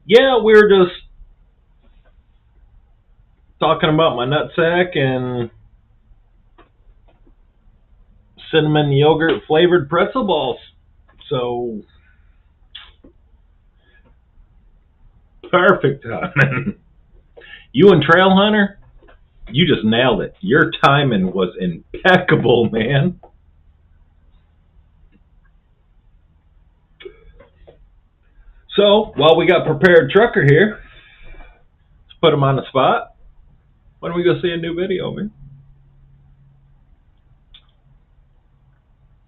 Yeah, we were just talking about my nutsack and cinnamon yogurt flavored pretzel balls. So perfect timing. You and Trail Hunter, you just nailed it. Your timing was impeccable, man. So, while we got Prepared Trucker here, let's put him on the spot. When are we going to see a new video, man?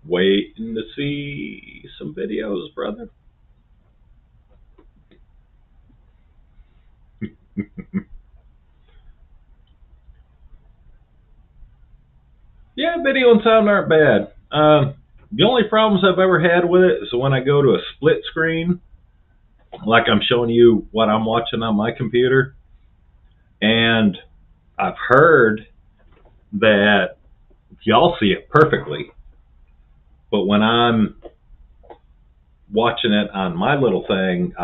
Waiting to see some videos, brother. Yeah, video and sound aren't bad. The only problems I've ever had with it is when I go to a split screen, like I'm showing you what I'm watching on my computer, and I've heard that y'all see it perfectly, but when I'm watching it on my little thing,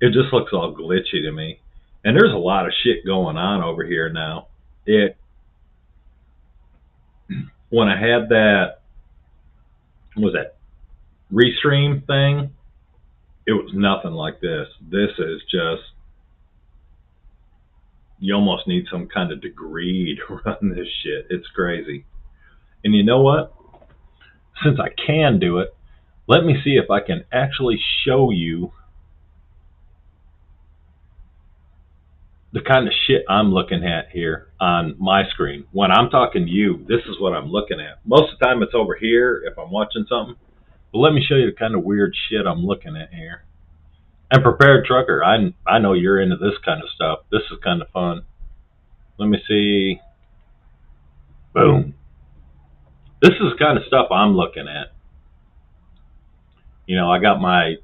it just looks all glitchy to me. And there's a lot of shit going on over here now. When I had that, what was that, Restream thing, it was nothing like this. This is just, You almost need some kind of degree to run this shit. It's crazy. And you know what? Since I can do it, let me see if I can actually show you the kind of shit I'm looking at here on my screen. When I'm talking to you, this is what I'm looking at. Most of the time it's over here if I'm watching something. But let me show you the kind of weird shit I'm looking at here. And Prepared Trucker, I know you're into this kind of stuff. This is kind of fun. Let me see. Boom. This is the kind of stuff I'm looking at. You know, I got my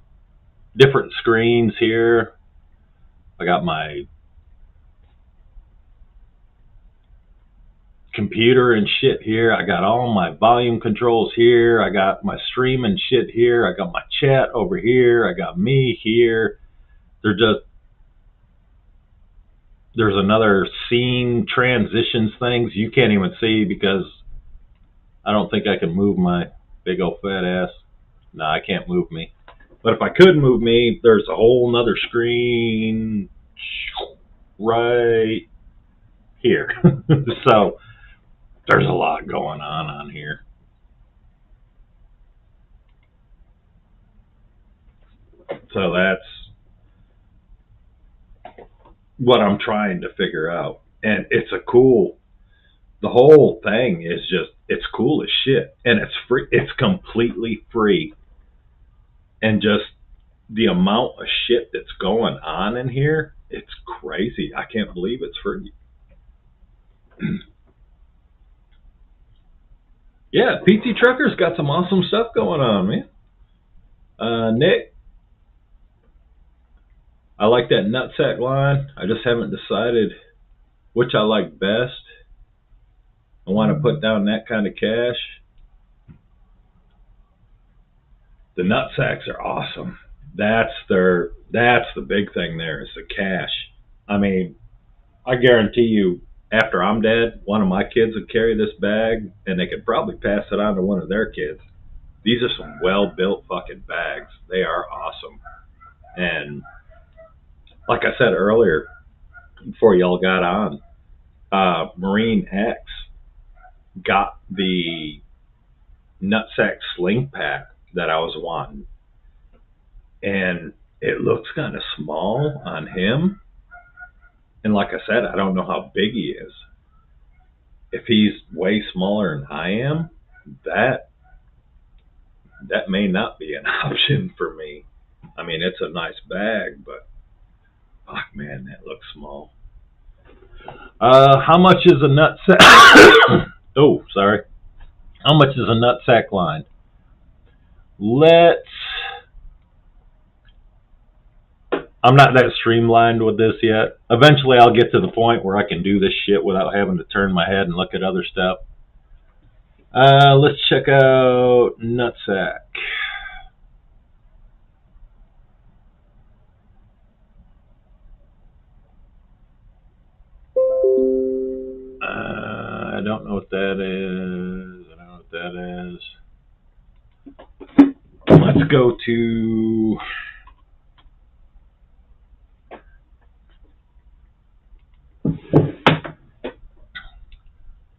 different screens here. I got my computer and shit here. I got all my volume controls here. I got my streaming shit here. I got my chat over here. I got me here. There's another scene transitions things you can't even see because I don't think I can move my big old fat ass. No, I can't move me. But if I could move me, there's a whole nother screen right here. So there's a lot going on here. So that's what I'm trying to figure out. And it's the whole thing is just, it's cool as shit. And it's free. It's completely free. And just the amount of shit that's going on in here, it's crazy. I can't believe it's free. Yeah, PT Trucker's got some awesome stuff going on, man. Nick, I like that nutsack line. I just haven't decided which I like best. I want to put down that kind of cash. The nutsacks are awesome. That's the big thing there is the cash. I mean, I guarantee you, after I'm dead, one of my kids would carry this bag, and they could probably pass it on to one of their kids. These are some well-built fucking bags. They are awesome. And like I said earlier, before y'all got on, Marine X got the nutsack sling pack that I was wanting. And it looks kind of small on him. And like I said, I don't know how big he is. If he's way smaller than I am, that may not be an option for me. I mean, it's a nice bag, but fuck, man, that looks small. How much is a nutsack? Oh, sorry. How much is a nutsack line? I'm not that streamlined with this yet. Eventually I'll get to the point where I can do this shit without having to turn my head and look at other stuff. Let's check out nutsack. I don't know what that is. I don't know what that is. Let's go to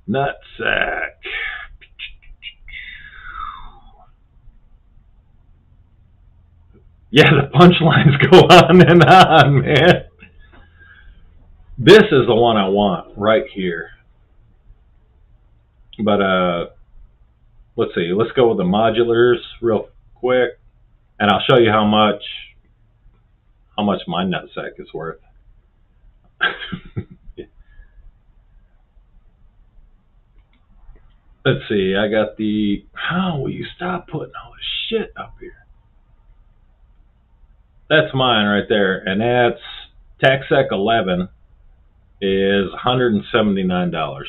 nutsack. Yeah, the punchlines go on and on, man. This is the one I want right here. But let's see. Let's go with the modulars real quick, and I'll show you how much my nutsack is worth. Let's see. I got the. How will you stop putting all this shit up here? That's mine right there, and that's TaxSec 11 is $179.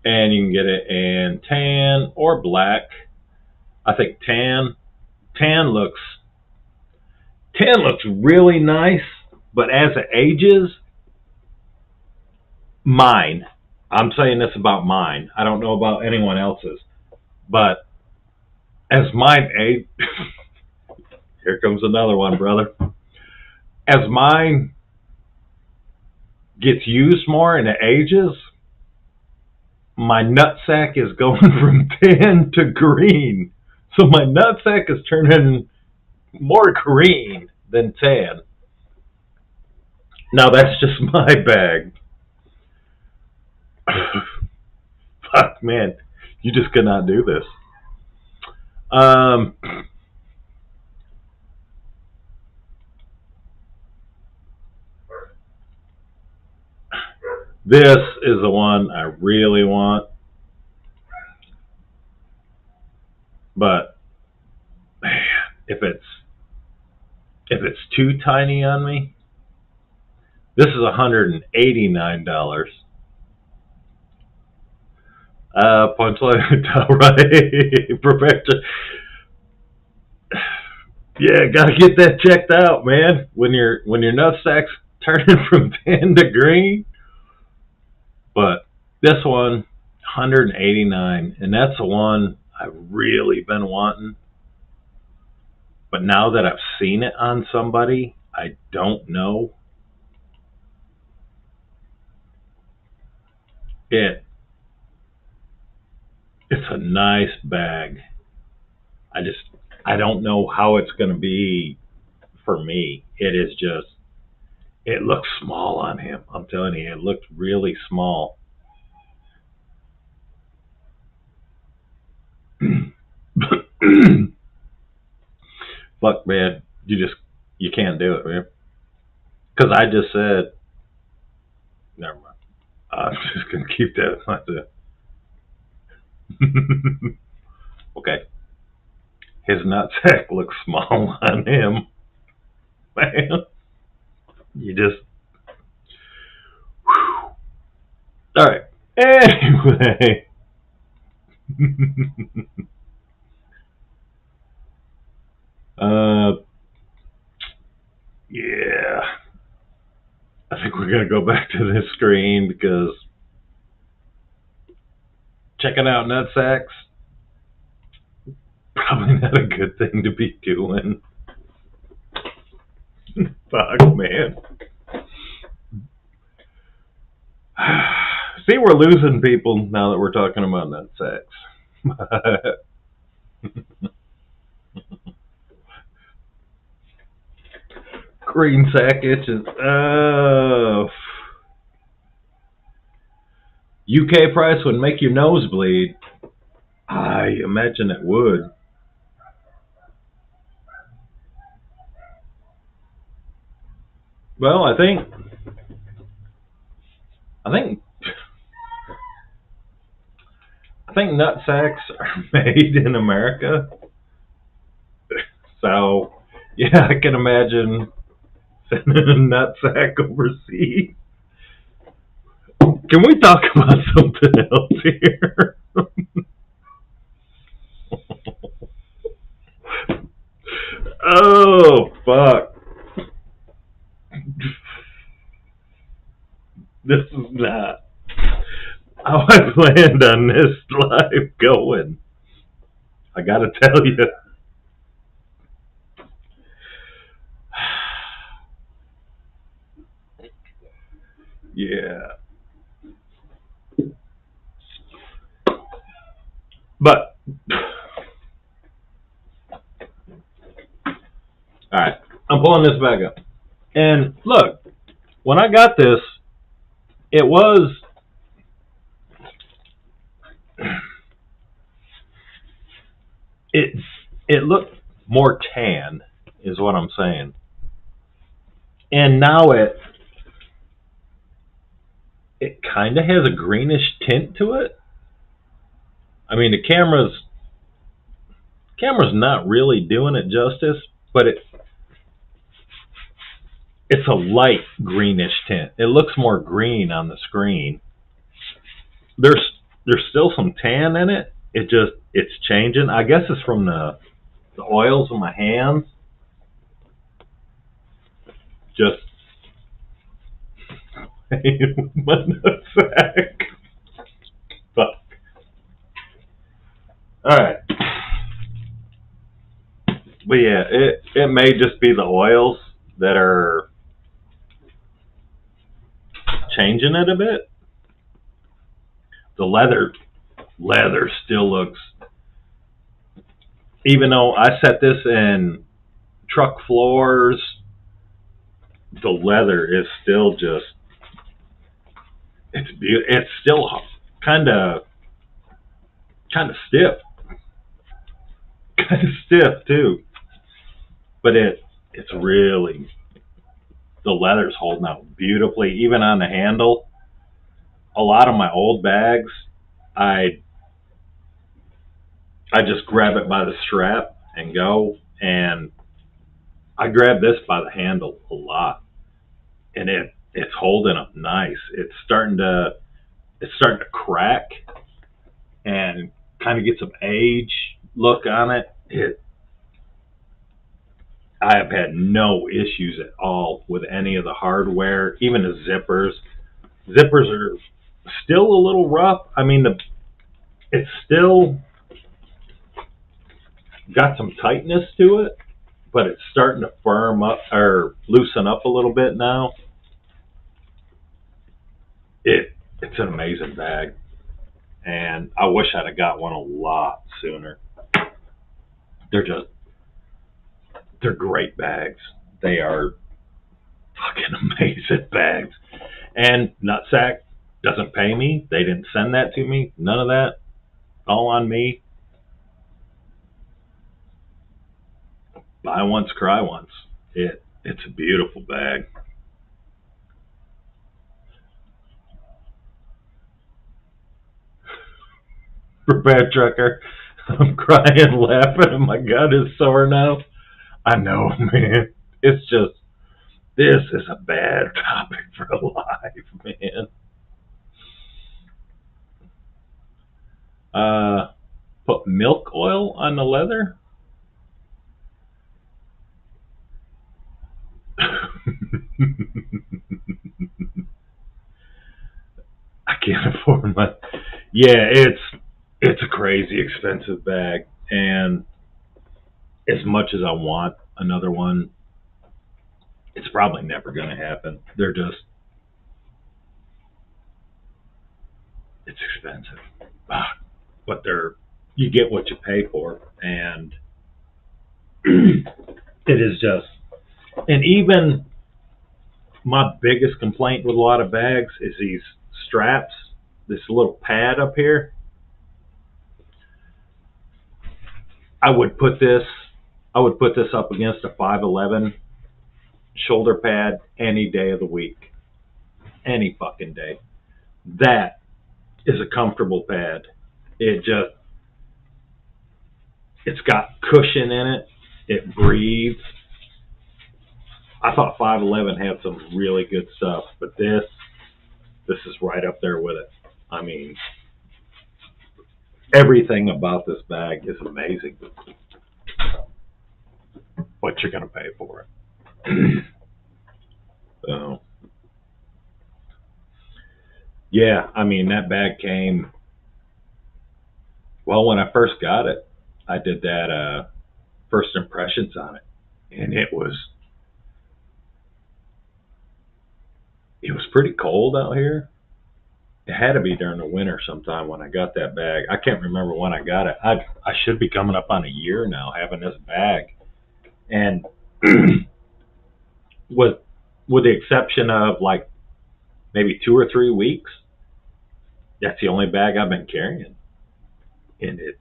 And you can get it in tan or black. I think tan looks really nice, but as it ages, I'm saying this about mine. I don't know about anyone else's, but as mine age, here comes another one, brother. as mine gets used more and it ages, my nutsack is going from tan to green. So my nutsack is turning more green than tan. Now that's just my bag. Fuck, man, you just could not do this. This is the one I really want, but man, if it's too tiny on me, this is $189. Punchline, right? Perfection. Yeah, gotta get that checked out, man. When your nutsack's turning from tan to green. But this one, 189, and that's the one I've really been wanting. But now that I've seen it on somebody, I don't know. It's a nice bag. I don't know how it's going to be for me. It looks small on him. I'm telling you, it looked really small. Fuck, man, you can't do it, man. Because I just said, never mind. I'm just gonna keep that myself. Okay, his nutsack looks small on him, man. You just, whew. All right. Anyway. Yeah. I think we're gonna go back to this screen because checking out nutsacks probably not a good thing to be doing. Fuck, man. See, we're losing people now that we're talking about nutsacks. Green sack itches. Oh. UK price would make your nose bleed. I imagine it would. Well, I think nutsacks are made in America. So, yeah, I can imagine sending a nutsack overseas. Can we talk about something else here? Oh, fuck. This is not how I planned on this live going. I gotta tell you. Yeah. But, alright, I'm pulling this back up. And look, when I got this, it looked more tan, is what I'm saying. And now it kind of has a greenish tint to it. I mean, the camera's not really doing it justice, but it's a light greenish tint. It looks more green on the screen. There's still some tan in it. It's changing. I guess it's from the oils in my hands. Just my nutsack. Fuck. All right. But yeah, it may just be the oils that are changing it a bit, the leather still looks. Even though I set this in truck floors, the leather is still just. It's beautiful. It's still kind of stiff, kind of stiff too. But it's really the leather's holding out beautifully, even on the handle. A lot of my old bags, I I just grab it by the strap and go, and I grab this by the handle a lot, and it's holding up nice. It's starting to crack and kind of get some age look on it. I have had no issues at all with any of the hardware, even the zippers. Zippers are still a little rough. I mean, it's still got some tightness to it, but it's starting to firm up or loosen up a little bit now. It's an amazing bag, and I wish I'd have got one a lot sooner. They're just they're great bags. They are fucking amazing bags. And Nutsack doesn't pay me. They didn't send that to me. None of that. All on me. Buy once, cry once. It's a beautiful bag. Prepare trucker. I'm crying, laughing, and my gut is sore now. I know, man. It's just this is a bad topic for life, man. Put milk oil on the leather. I can't afford my. Yeah, it's a crazy expensive bag, and as much as I want another one, it's probably never going to happen. They're just it's expensive, but you get what you pay for, and it is just. And even my biggest complaint with a lot of bags is these straps, this little pad up here. I would put this I would put this up against a 511 shoulder pad any day of the week. Any fucking day. That is a comfortable pad. It's got cushion in it. It breathes. I thought 511 had some really good stuff, but this is right up there with it. I mean, everything about this bag is amazing. But you're going to pay for it. So, yeah, I mean, that bag came, well, when I first got it, I did that first impressions on it. And it was pretty cold out here. It had to be during the winter sometime when I got that bag. I can't remember when I got it. I should be coming up on a year now having this bag. And with the exception of like maybe 2 or 3 weeks, that's the only bag I've been carrying. And it's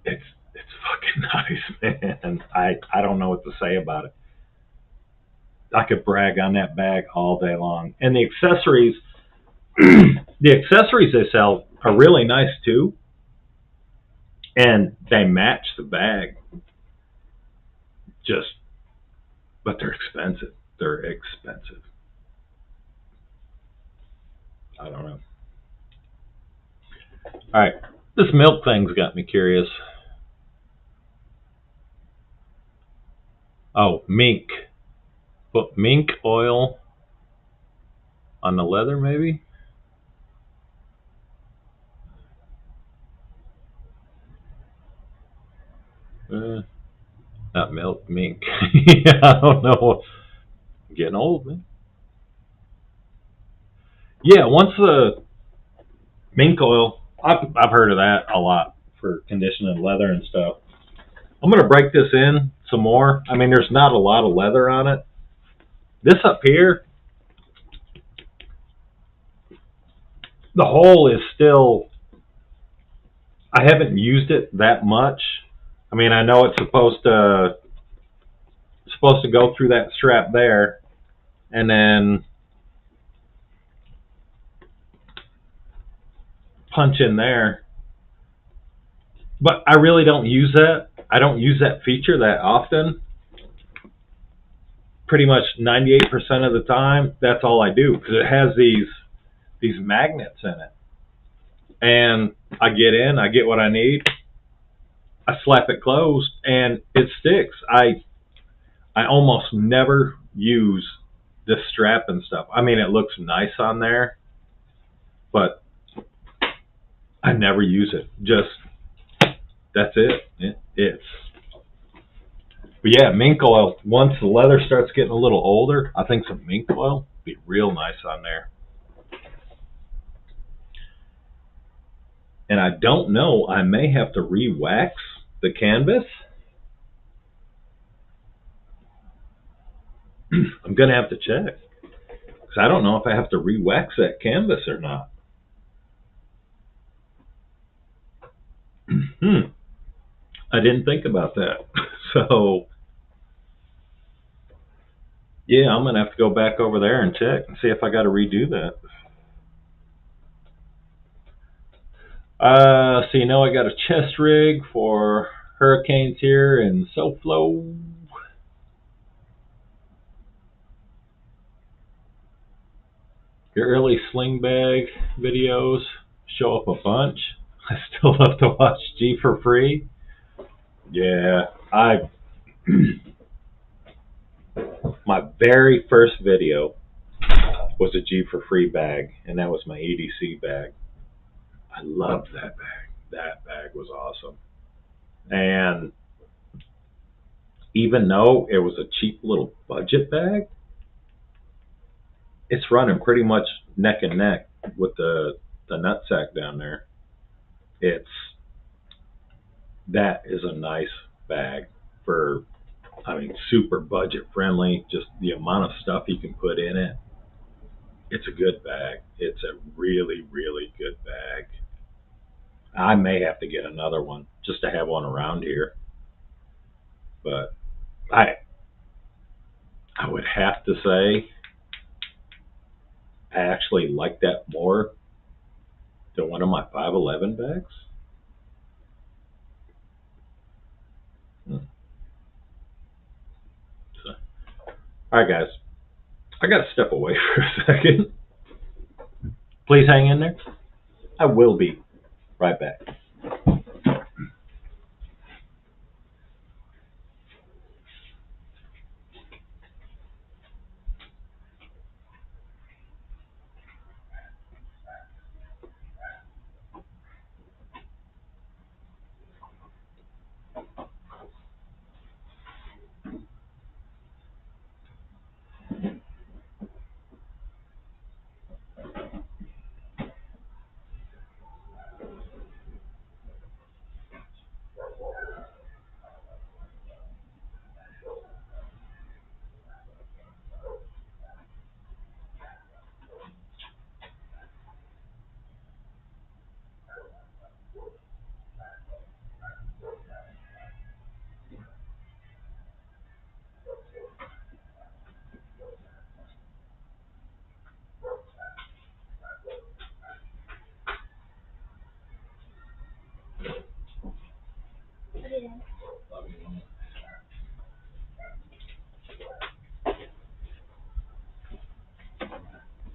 fucking nice, man. I don't know what to say about it. I could brag on that bag all day long. And the accessories they sell are really nice too. And they match the bag. But they're expensive. They're expensive. I don't know. All right. This milk thing's got me curious. Oh, mink. Put mink oil on the leather, maybe? Not milk, mink. Yeah, I don't know. I'm getting old, man. Yeah, once the mink oil, I've heard of that a lot for conditioning leather and stuff. I'm gonna break this in some more. I mean, there's not a lot of leather on it. This up here, the hole is still. I haven't used it that much. I mean, I know it's supposed to go through that strap there, and then punch in there. But I really don't use that. I don't use that feature that often. Pretty much 98% of the time, that's all I do because it has these magnets in it, and I get in, I get what I need, I slap it closed, and it sticks. I almost never use this strap and stuff. I mean, it looks nice on there, but I never use it. Just that's it. It's but yeah, mink oil. Once the leather starts getting a little older, I think some mink oil would be real nice on there. And I don't know. I may have to re-wax the canvas. I'm gonna have to check because I don't know if I have to re-wax that canvas or not. I didn't think about that. So yeah, I'm gonna have to go back over there and check and see if I got to redo that. So you know I got a chest rig for hurricanes here in SoFlo. Your early sling bag videos show up a bunch. I still love to watch G for free. Yeah, I my very first video was a G for free bag, and that was my EDC bag. I loved that bag. That bag was awesome. And even though it was a cheap little budget bag, it's running pretty much neck and neck with the nutsack down there. It's that is a nice bag for, I mean, super budget friendly. Just the amount of stuff you can put in it. It's a good bag. It's a really, really good bag. I may have to get another one just to have one around here. But I I would have to say I actually like that more than one of my 511 bags. Hmm. So, all right, guys, I got to step away for a second. Please hang in there. I will be right back.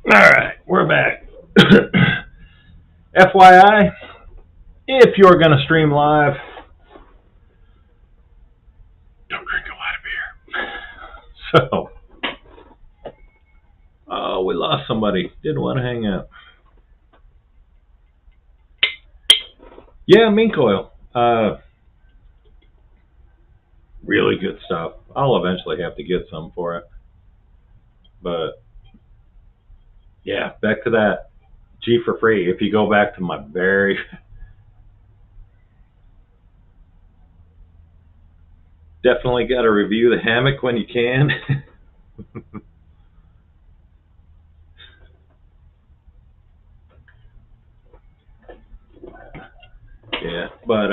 All right, we're back. FYI, if you're going to stream live, don't drink a lot of beer. So, oh, we lost somebody. Didn't want to hang out. Yeah, mink oil. Really good stuff. I'll eventually have to get some for it. But Yeah, back to that G for free. If you go back to my very definitely got to review the hammock when you can. Yeah, but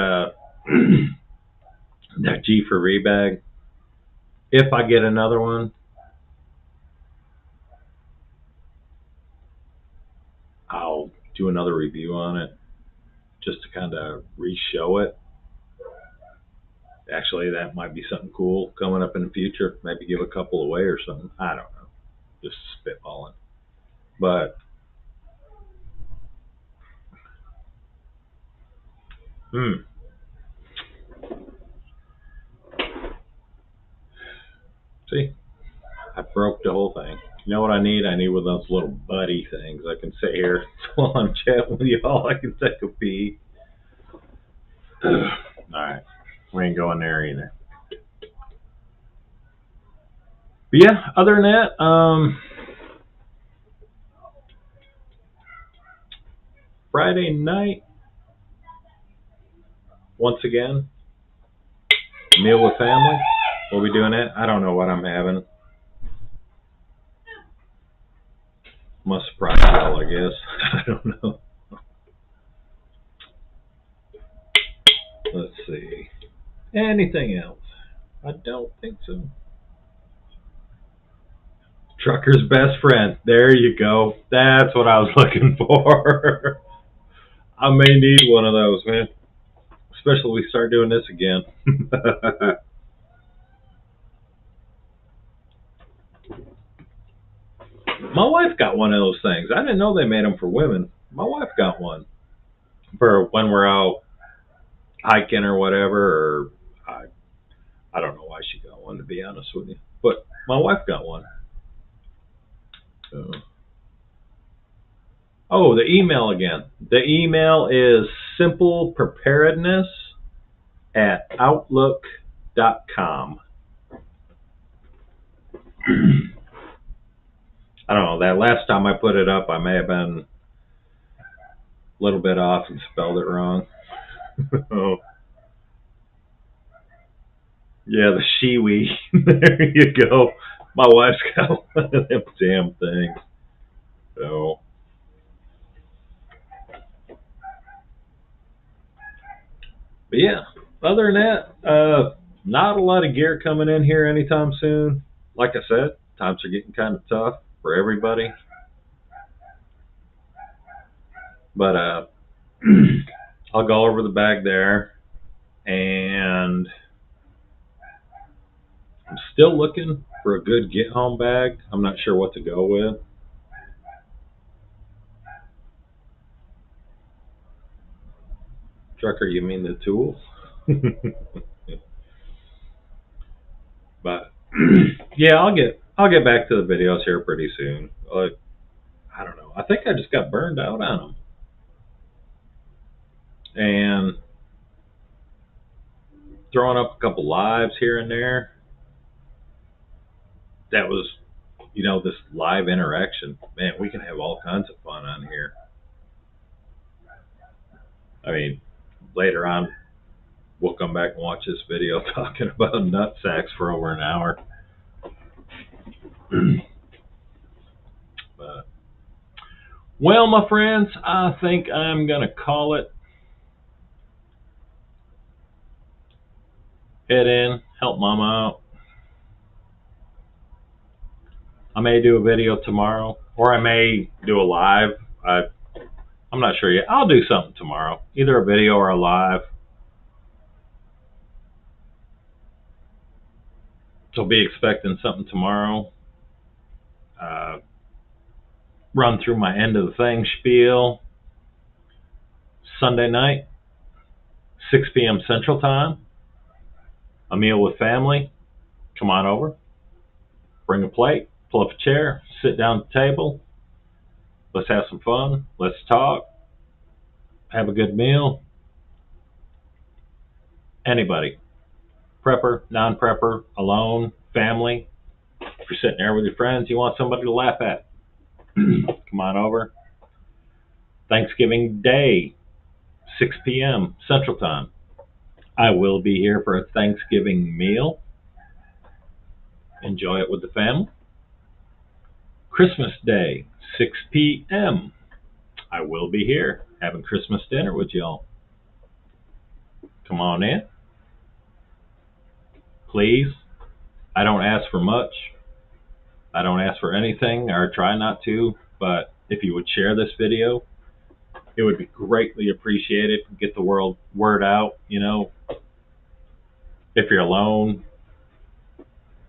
that G for free bag. If I get another one, I'll do another review on it just to kind of re-show it. Actually, that might be something cool coming up in the future. Maybe give a couple away or something. I don't know. Just spitballing. But hmm, see, I broke the whole thing. You know what I need? I need one of those little buddy things. I can sit here while I'm chatting with y'all. I can take a pee. All right, we ain't going there either. But yeah, other than that, Friday night, once again, meal with family. What we doing that? I don't know what I'm having. Must surprise y'all, I guess. I don't know. Let's see. Anything else? I don't think so. Trucker's best friend. There you go. That's what I was looking for. I may need one of those, man. Especially when we start doing this again. My wife got one of those things. I didn't know they made them for women. My wife got one for when we're out hiking or whatever. Or I don't know why she got one, to be honest with you. But my wife got one. So. Oh, the email again. The email is simplepreparedness@outlook.com. I don't know. That last time I put it up, I may have been a little bit off and spelled it wrong. Oh, yeah, the shiwi. There you go. My wife's got one of them damn things. So, but yeah, other than that, not a lot of gear coming in here anytime soon. Like I said, times are getting kind of tough for everybody. But I'll go over the bag there, and I'm still looking for a good get home bag. I'm not sure what to go with. Trucker, you mean the tools? But yeah, I'll get back to the videos here pretty soon. I don't know. I think I just got burned out on them, and throwing up a couple lives here and there. That was, this live interaction. Man, we can have all kinds of fun on here. I mean, later on, we'll come back and watch this video talking about nut sacks for over an hour. But, well, my friends, I think I'm going to call it. Head in, help mama out. I may do a video tomorrow, or I may do a live. I'm not sure yet. I'll do something tomorrow, either a video or a live. So be expecting something tomorrow. Run through my end of the thing spiel. Sunday night, 6 p.m. Central Time. A meal with family. Come on over. Bring a plate. Pull up a chair. Sit down at the table. Let's have some fun. Let's talk. Have a good meal. Anybody. Prepper, non-prepper, alone, family. If you're sitting there with your friends, you want somebody to laugh at. Come on over. Thanksgiving Day, 6 p.m. Central Time. I will be here for a Thanksgiving meal. Enjoy it with the family. Christmas Day, 6 p.m. I will be here having Christmas dinner with y'all. Come on in. Please. I don't ask for much. I don't ask for anything, or try not to, but if you would share this video, it would be greatly appreciated. Get the word out, If you're alone,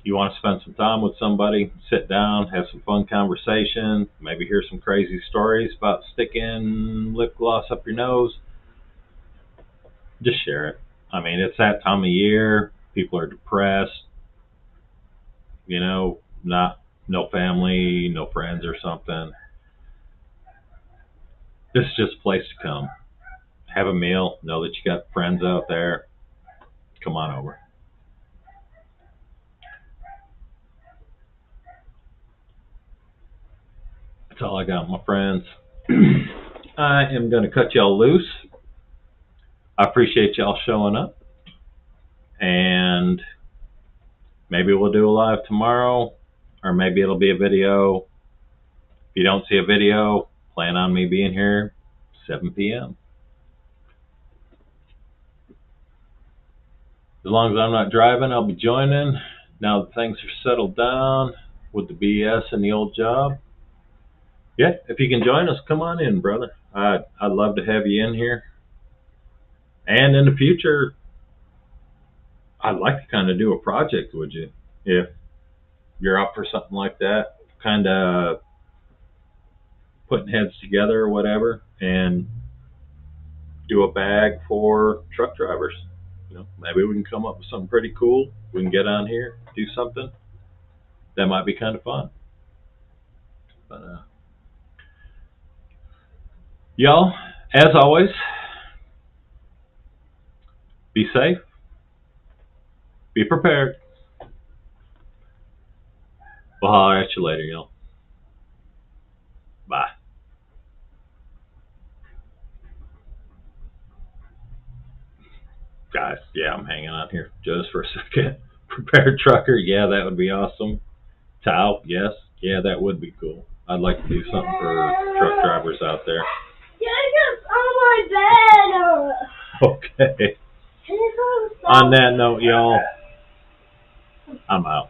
you want to spend some time with somebody, sit down, have some fun conversation, maybe hear some crazy stories about sticking lip gloss up your nose, just share it. I mean, it's that time of year. People are depressed, no family, no friends or something. This is just a place to come. Have a meal. Know that you got friends out there. Come on over. That's all I got, my friends. I am going to cut y'all loose. I appreciate y'all showing up. And maybe we'll do a live tomorrow, or maybe it'll be a video. If you don't see a video, plan on me being here 7 p.m. As long as I'm not driving, I'll be joining. Now that things are settled down with the BS and the old job. Yeah, if you can join us, come on in, brother. I'd love to have you in here. And in the future, I'd like to kind of do a project with you. If you're up for something like that, kind of putting heads together or whatever, and do a bag for truck drivers. Maybe we can come up with something pretty cool. We can get on here, do something. That might be kind of fun. But y'all, as always, be safe, be prepared. We'll holler at you later, y'all. Bye. Guys, yeah, I'm hanging on here just for a second. Prepared trucker, yeah, that would be awesome. Towel, yes, yeah, that would be cool. I'd like to do something for truck drivers out there. on my bed. Okay. On that note, y'all, I'm out.